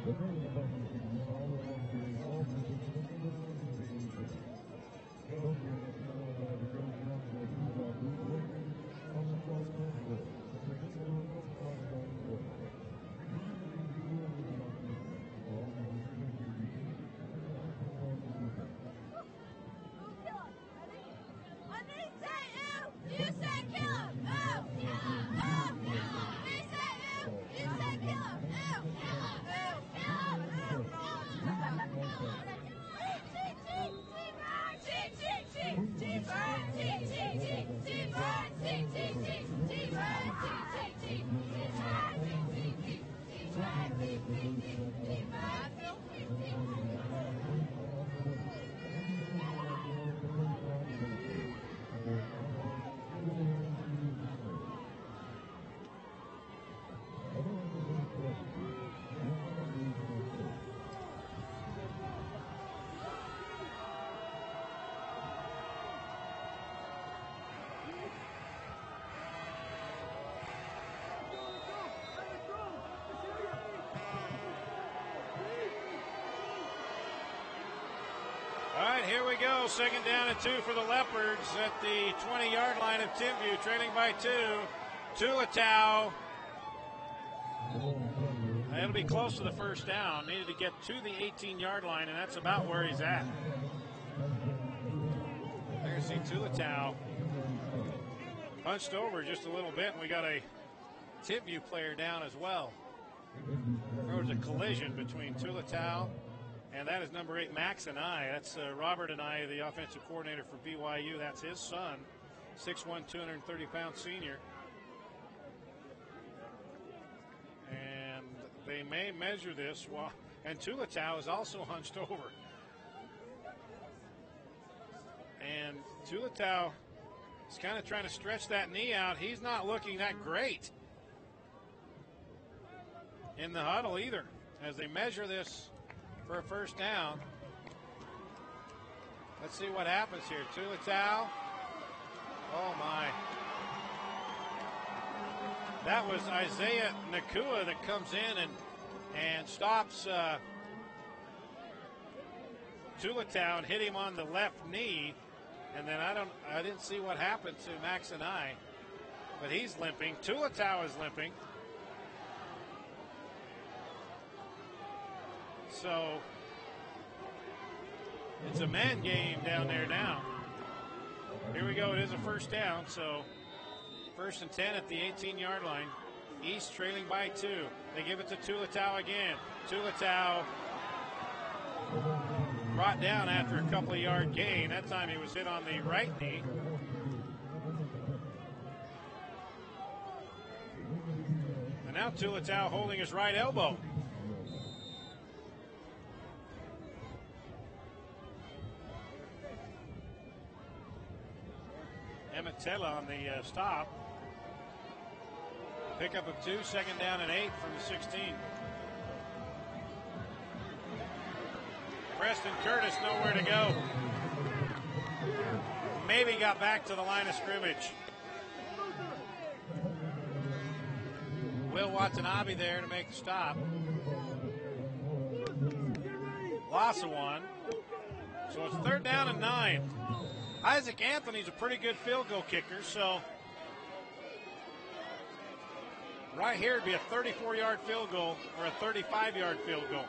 Speaker 1: Here we go. 2nd down and 2 for the Leopards at the 20-yard line of Timpview, trailing by 2. Tulatau. It'll be close to the first down. Needed to get to the 18-yard line, and that's about where he's at. There you see Tulatau punched over just a little bit, and we got a Timpview player down as well. There was a collision between Tulatau, and that is number 8, Max and I. That's Robert and I, the offensive coordinator for BYU. That's his son, 6'1", 230-pound senior. And they may measure this while, and Tulatau is also hunched over. And Tulatau is kind of trying to stretch that knee out. He's not looking that great in the huddle either, as they measure this for a first down. Let's see what happens here. Tulatau. Oh my. That was Isaiah Nakua that comes in and stops Tulatau and hit him on the left knee. And then I didn't see what happened to Max and I, but he's limping. Tulatau is limping. So it's a man game down there now. Here we go. It is a first down. So 1st and 10 at the 18-yard line. East trailing by 2. They give it to Tulatau again. Tulatau brought down after a couple of yard gain. That time he was hit on the right knee. now Tulatau holding his right elbow. Emetela on the stop. Pickup of 2, second down and 8 from the 16. Preston Curtis nowhere to go. Maybe got back to the line of scrimmage. Will Watanabe there to make the stop. Loss of 1. So it's 3rd down and 9. Isaac Anthony's a pretty good field goal kicker, so right here it'd be a 34-yard field goal or a 35-yard field goal.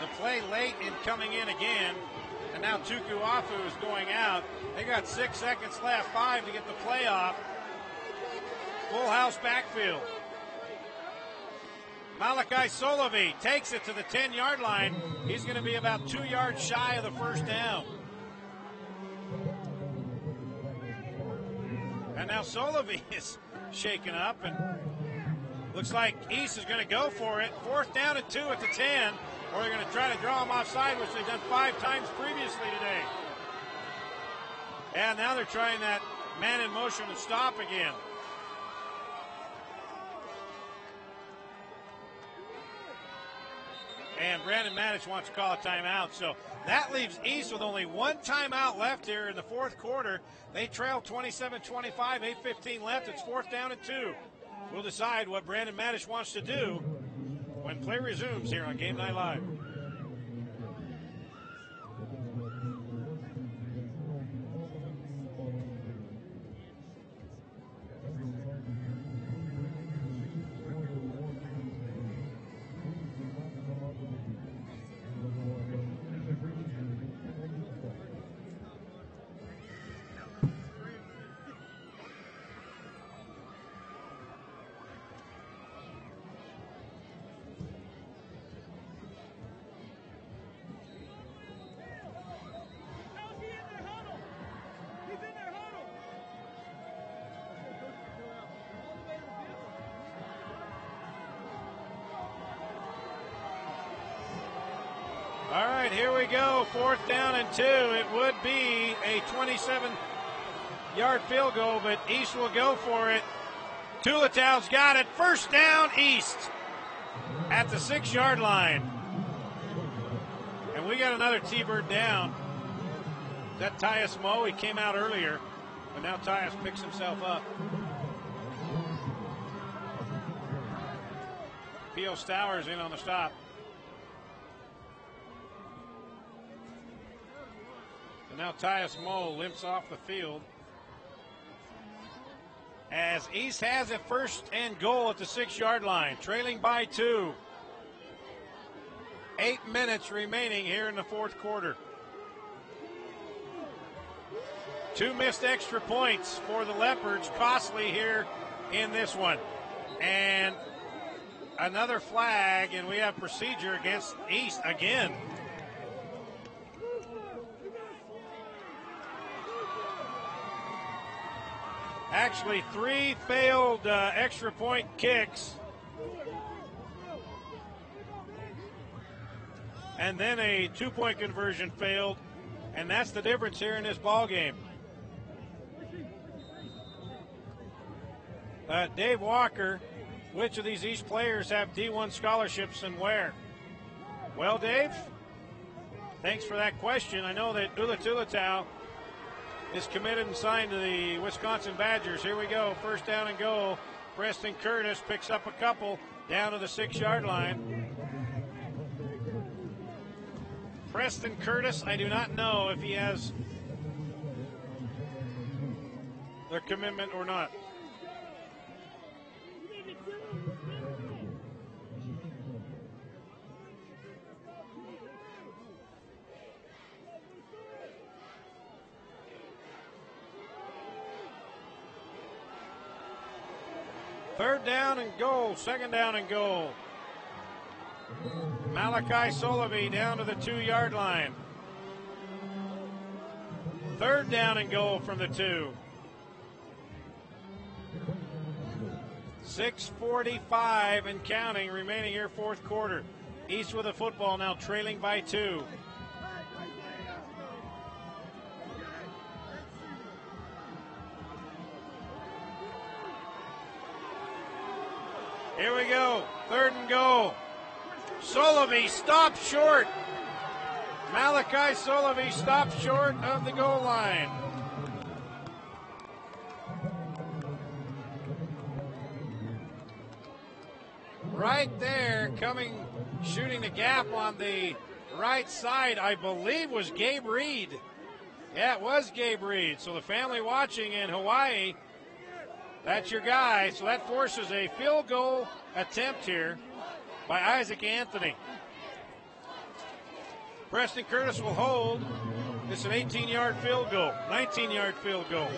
Speaker 1: The play late in coming in again, and now Tuku Afu is going out. They got 6 seconds left, 5 to get the play off. Full house backfield. Malachi Solovey takes it to the 10-yard line. He's going to be about 2 yards shy of the first down. And now Solovey is shaken up, and looks like East is going to go for it. 4th down and 2 at the 10, or they're going to try to draw him offside, which they've done 5 times previously today. And now they're trying that man in motion to stop again. And Brandon Maddich wants to call a timeout. So that leaves East with only 1 timeout left here in the 4th quarter. They trail 27-25, 8:15 left. It's 4th down and 2. We'll decide what Brandon Maddich wants to do when play resumes here on Game Night Live. All right, here we go. 4th down and 2. It would be a 27-yard field goal, but East will go for it. Tulatau's got it. 1st down, East at the 6-yard line. And we got another T-Bird down. Is that Tyus Moe? He came out earlier, but now Tyus picks himself up. P.O. Stowers in on the stop. And now Tyus Moe limps off the field. As East has it 1st and goal at the 6-yard line, trailing by 2. 8 minutes remaining here in the 4th quarter. 2 missed extra points for the Leopards, costly here in this one. And another flag, and we have procedure against East again. Actually, 3 failed extra point kicks. And then a 2-point conversion failed. And that's the difference here in this ball game. Dave Walker, which of these East players have D1 scholarships and where? Well, Dave, thanks for that question. I know that Ula Tulatau is committed and signed to the Wisconsin Badgers. Here we go, 1st down and goal. Preston Curtis picks up a couple down to the 6-yard line. Preston Curtis, I do not know if he has their commitment or not. Third down and goal, 2nd down and goal. Malachi Solovey down to the 2-yard line. 3rd down and goal from the 2. 6:45 and counting remaining here, fourth quarter. East with a football now, trailing by 2. Here we go, 3rd and goal. Solovey stopped short. Malachi Solovey stopped short of the goal line. Right there, shooting the gap on the right side, I believe was Gabe Reed. Yeah, it was Gabe Reed. So the family watching in Hawaii, that's your guy. So that forces a field goal attempt here by Isaac Anthony. Preston Curtis will hold. It's an 18-yard field goal, 19-yard field goal.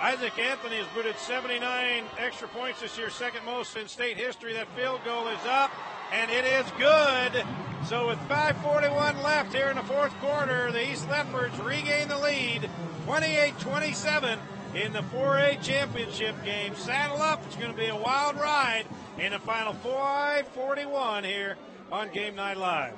Speaker 1: Isaac Anthony has booted 79 extra points this year, second most in state history. That field goal is up, and it is good. So with 5:41 left here in the fourth quarter, the East Leopards regain the lead, 28-27 in the 4A championship game. Saddle up. It's going to be a wild ride in the final 5:41 here on Game Night Live.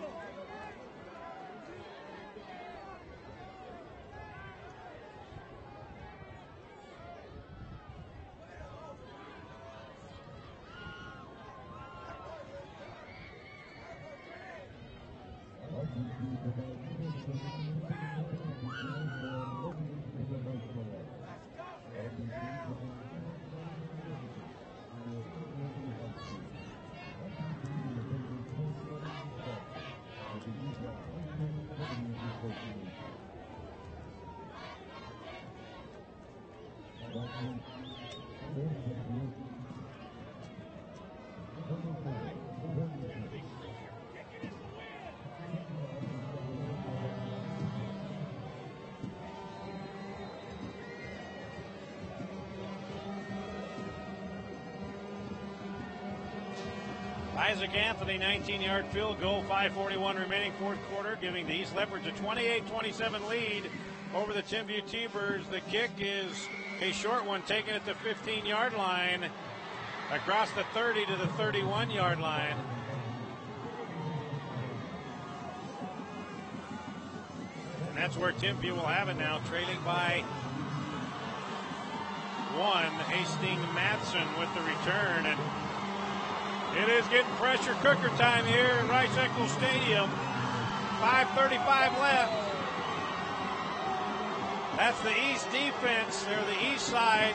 Speaker 1: Isaac Anthony, 19-yard field goal, 5:41 remaining fourth quarter, giving the East Leopards a 28-27 lead over the Timpview T-Birds. The kick is a short one, taken at the 15-yard line, across the 30 to the 31-yard line. And that's where Timpview will have it now, trailing by 1. Hastings Madsen with the return, and it is getting pressure cooker time here at Rice-Eccles Stadium. 5:35 left. That's the East defense. They're the East side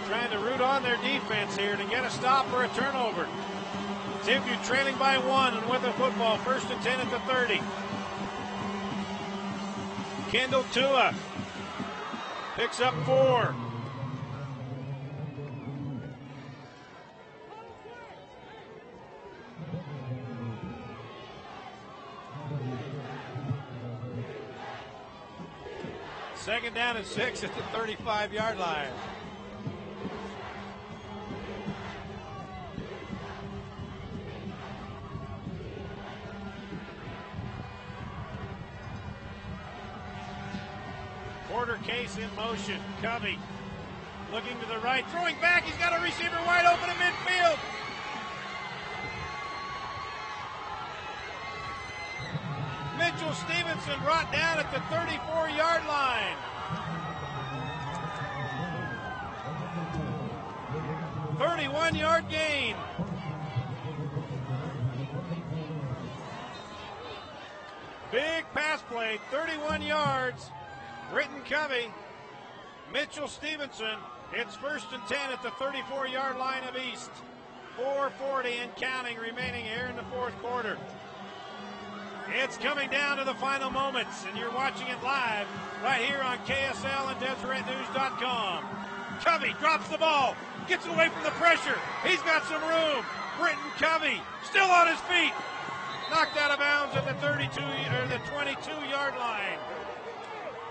Speaker 1: trying to root on their defense here to get a stop or a turnover. Timpview trailing by 1 and with the football. 1st and 10 at the 30. Kendall Tua picks up 4. Second down and 6 at the 35-yard line. Porter Case in motion. Covey looking to the right, throwing back. He's got a receiver wide open in midfield. Mitchell Stevenson brought down at the 34-yard line. 31-yard gain. Big pass play, 31 yards. Britton Covey, Mitchell Stevenson. It's 1st and 10 at the 34-yard line of East. 4:40 and counting remaining here in the fourth quarter. It's coming down to the final moments, and you're watching it live right here on KSL and DeseretNews.com. Covey drops the ball, gets away from the pressure. He's got some room. Britton Covey still on his feet. Knocked out of bounds at the 22-yard line.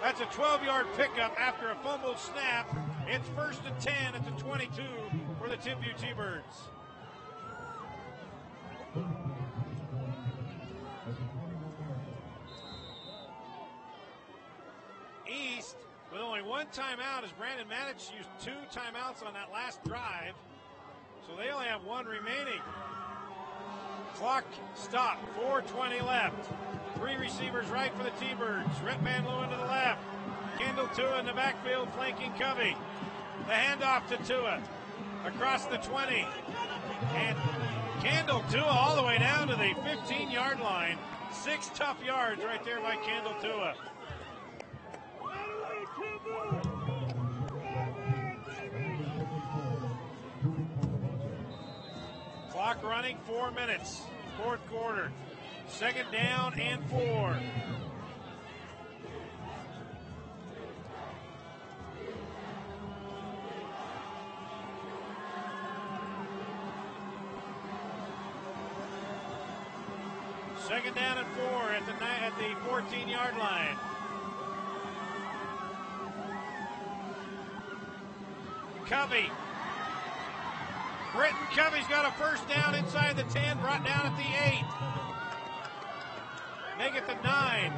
Speaker 1: That's a 12-yard pickup after a fumbled snap. It's 1st and 10 at the 22 for the Timpview T-Birds. East with only one one timeout as Brandon managed to use 2 timeouts on that last drive. So they only have 1 remaining. Clock stopped, 4:20 left. 3 receivers right for the T-Birds. Rip Van Leeuwen to the left. Kendall Tua in the backfield flanking Covey. The handoff to Tua across the 20. And Kendall Tua all the way down to the 15-yard line. 6 tough yards right there by Kendall Tua. Clock running, 4 minutes. 4th quarter. 2nd down and 4. Second down and 4 at the 14-yard line. Covey. Britton Covey's got a first down inside the 10, brought down at the 8. Make it the 9.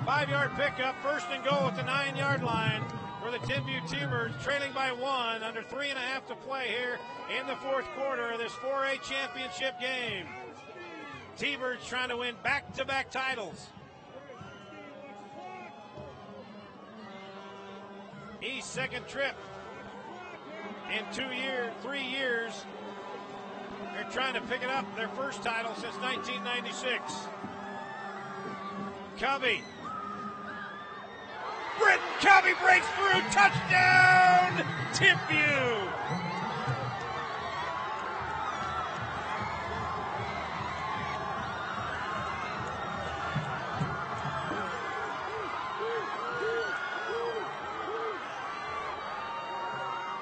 Speaker 1: 5-yard pickup, 1st and goal at the 9-yard line for the Timpview T-Birds, trailing by 1, under 3.5 to play here in the 4th quarter of this 4A championship game. T-Birds trying to win back-to-back titles. East's 2nd trip in 3 years. They're trying to pick it up, their first title since 1996. Covey. Britton Covey breaks through, touchdown, Timpview.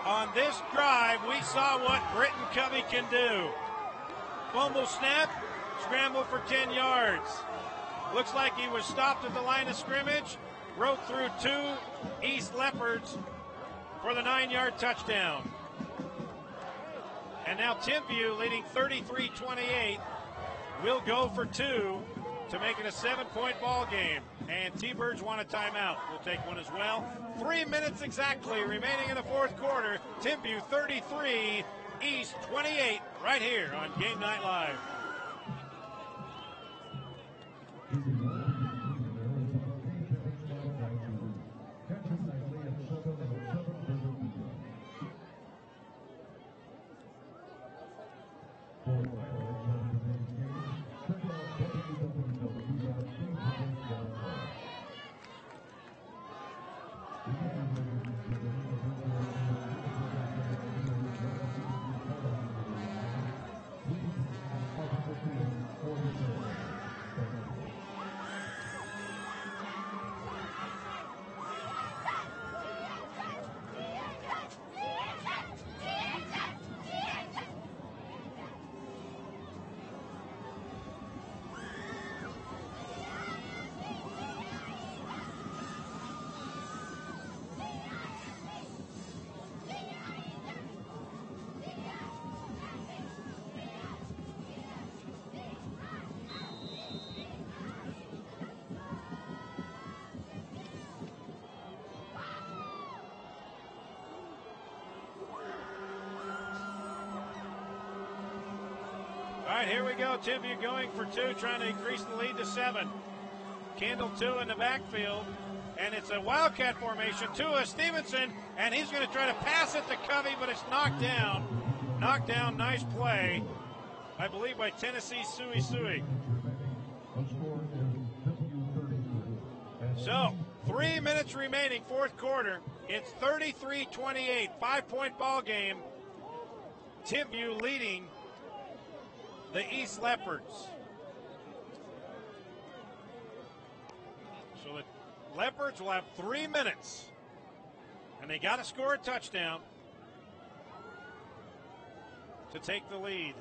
Speaker 1: On this drive, we saw what Britton Covey can do. Fumble snap, scramble for 10 yards. Looks like he was stopped at the line of scrimmage, broke through 2 East Leopards for the 9-yard touchdown. And now Timpview, leading 33-28, will go for 2 to make it a 7-point ball game. And T-Birds want a timeout. We'll take one as well. 3 minutes exactly remaining in the 4th quarter. Timpview 33, East 28, right here on Game Night Live. All right, here we go. Timpview going for 2, trying to increase the lead to 7. Kendall Tua in the backfield, and it's a Wildcat formation. Tua Stevenson, and he's going to try to pass it to Covey, but it's knocked down. Knocked down, nice play, I believe, by Tennessee Sui. So, 3 minutes remaining, 4th quarter. It's 33-28, 5-point ball game. Timpview leading the East Leopards. So the Leopards will have 3 minutes, and they got to score a touchdown to take the lead.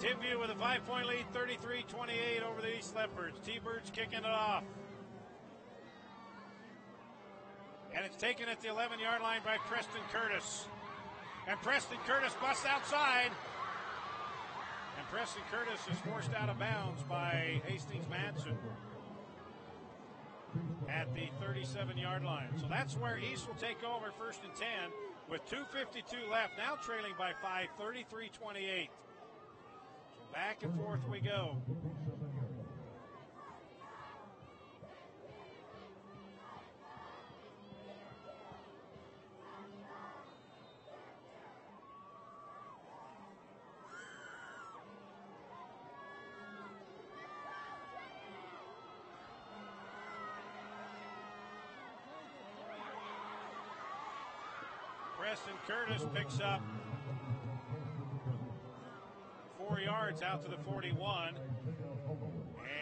Speaker 1: Timpview with a 5-point lead, 33-28 over the East Leopards. T-Birds kicking it off. And it's taken at the 11-yard line by Preston Curtis. And Preston Curtis busts outside. And Preston Curtis is forced out of bounds by Hastings Madsen at the 37-yard line. So that's where East will take over 1st and 10 with 2:52 left. Now trailing by 5, 33-28. So back and forth we go. Preston Curtis picks up 4 yards out to the 41.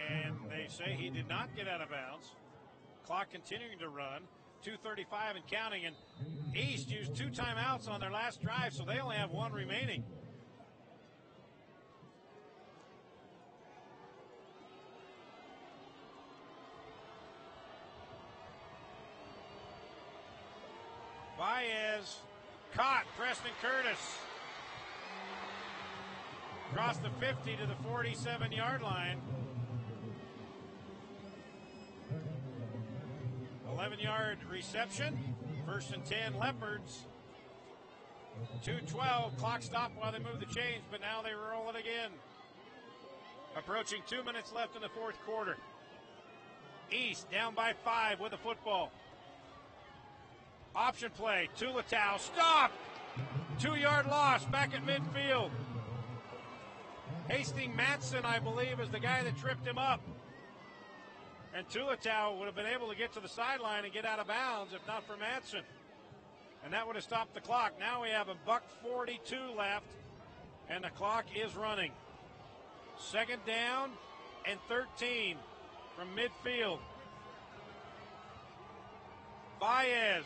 Speaker 1: And they say he did not get out of bounds. Clock continuing to run. 2:35 and counting. And East used 2 timeouts on their last drive, so they only have 1 remaining. Baez caught Preston Curtis. Across the 50 to the 47-yard line. 11-yard reception. 1st and 10 Leopards. 2:12. Clock stopped while they moved the chains, but now they roll it again. Approaching 2 minutes left in the 4th quarter. East down by 5 with the football. Option play, Tulatau, stop! 2-yard loss back at midfield. Hastings Madsen, I believe, is the guy that tripped him up. And Tulatau would have been able to get to the sideline and get out of bounds if not for Madsen. And that would have stopped the clock. Now we have a $1:42 left, and the clock is running. 2nd down and 13 from midfield. Baez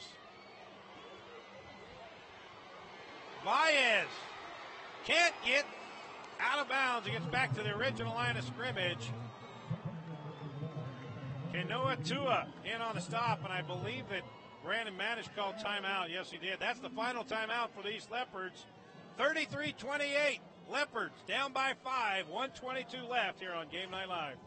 Speaker 1: can't get out of bounds. He gets back to the original line of scrimmage. Kenoa Tua in on the stop, and I believe that Brandon Manish called timeout. Yes, he did. That's the final timeout for the East Leopards. 33-28. Leopards down by 5. 1:22 left here on Game Night Live.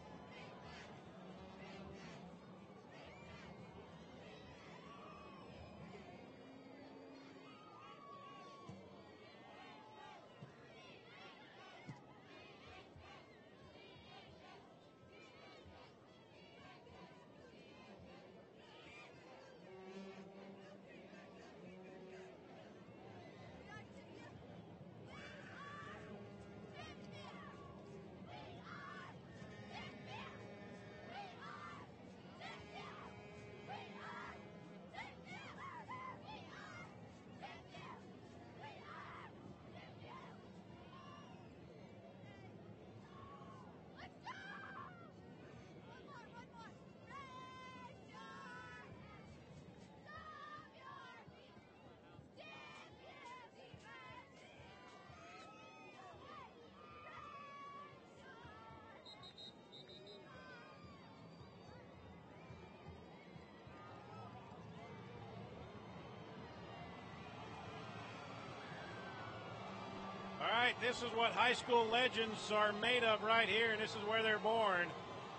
Speaker 1: All right, this is what high school legends are made of right here, and this is where they're born.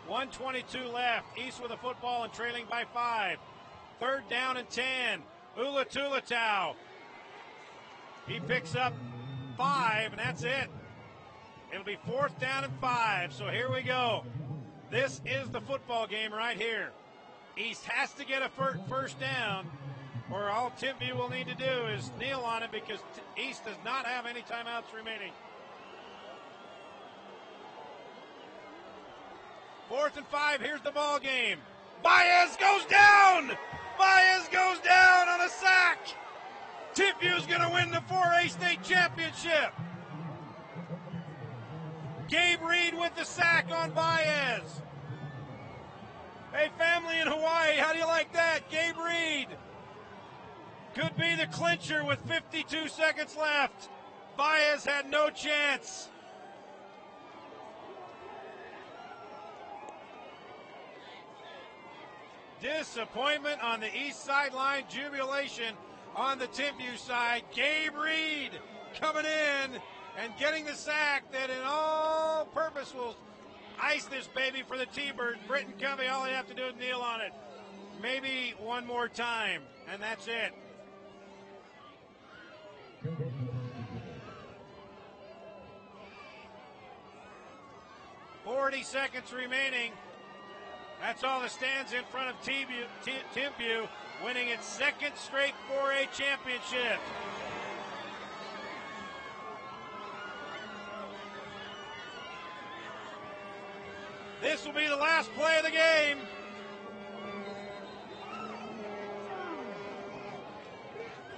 Speaker 1: 1:22 left. East with a football and trailing by 5. 3rd down and 10. Ula Tulatau. He picks up 5, and that's it. It'll be 4th down and 5, so here we go. This is the football game right here. East has to get a first down, or all Timpview will need to do is kneel on it because East does not have any timeouts remaining. 4th and 5, here's the ball game. Baez goes down! Baez goes down on a sack! Timpview's going to win the 4A state championship. Gabe Reed with the sack on Baez. Hey, family in Hawaii, how do you like that? Gabe Reed could be the clincher with 52 seconds left. Baez had no chance. Disappointment on the east sideline, jubilation on the Timpview side. Gabe Reed coming in and getting the sack that in all purpose will ice this baby for the T-Birds. Britton Covey, all they have to do is kneel on it. Maybe one more time, and that's it. .40 seconds remaining. That's all that stands in front of Timpview, winning its second straight 4A championship. This will be the last play of the game.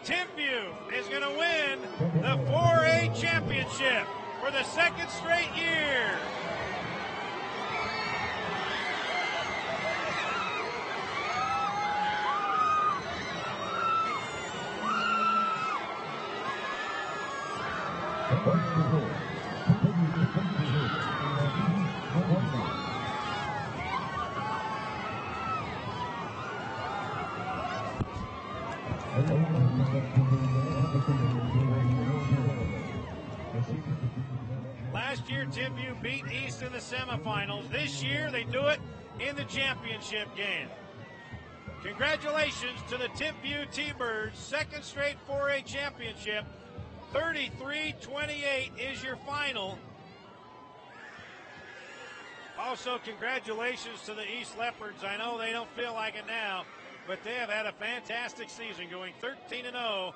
Speaker 1: Timpview is going to win the 4A championship for the second straight year. Last year, Timpview beat East in the semifinals. This year, they do it in the championship game. Congratulations to the Timpview T-Birds, second straight 4A championship. 33-28 is your final. Also, congratulations to the East Leopards. I know they don't feel like it now, but they have had a fantastic season, going 13-0.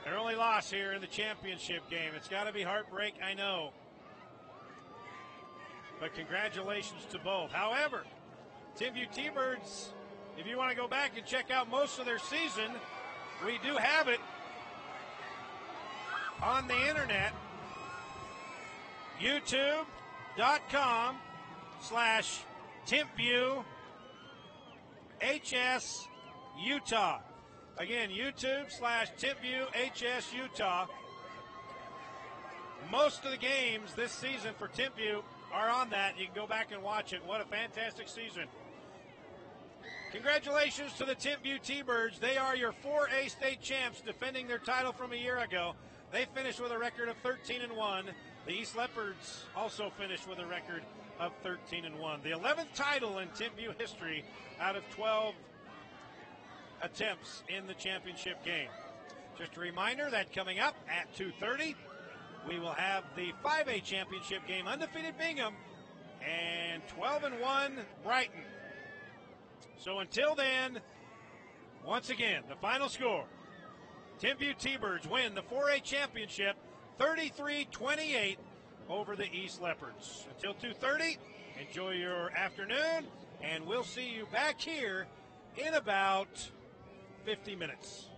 Speaker 1: Their only loss here in the championship game. It's got to be heartbreak, I know. But congratulations to both. However, Timpview T-Birds, if you want to go back and check out most of their season, we do have it on the internet. YouTube.com/Timpview HS Utah. Again, YouTube/Timpview HS Utah. Most of the games this season for Timpview are on that. You can go back and watch it. What a fantastic season. Congratulations to the Timpview T-Birds. They are your 4A state champs, defending their title from a year ago. They finished with a record of 13-1. The East Leopards also finished with a record of 13-1. The 11th title in Timpview history out of 12 attempts in the championship game. Just a reminder that coming up at 2:30, we will have the 5A championship game, undefeated Bingham and 12-1 Brighton. So until then, once again, the final score. Timpview T-Birds win the 4A championship 33-28 over the East Leopards. Until 2:30, enjoy your afternoon, and we'll see you back here in about 50 minutes.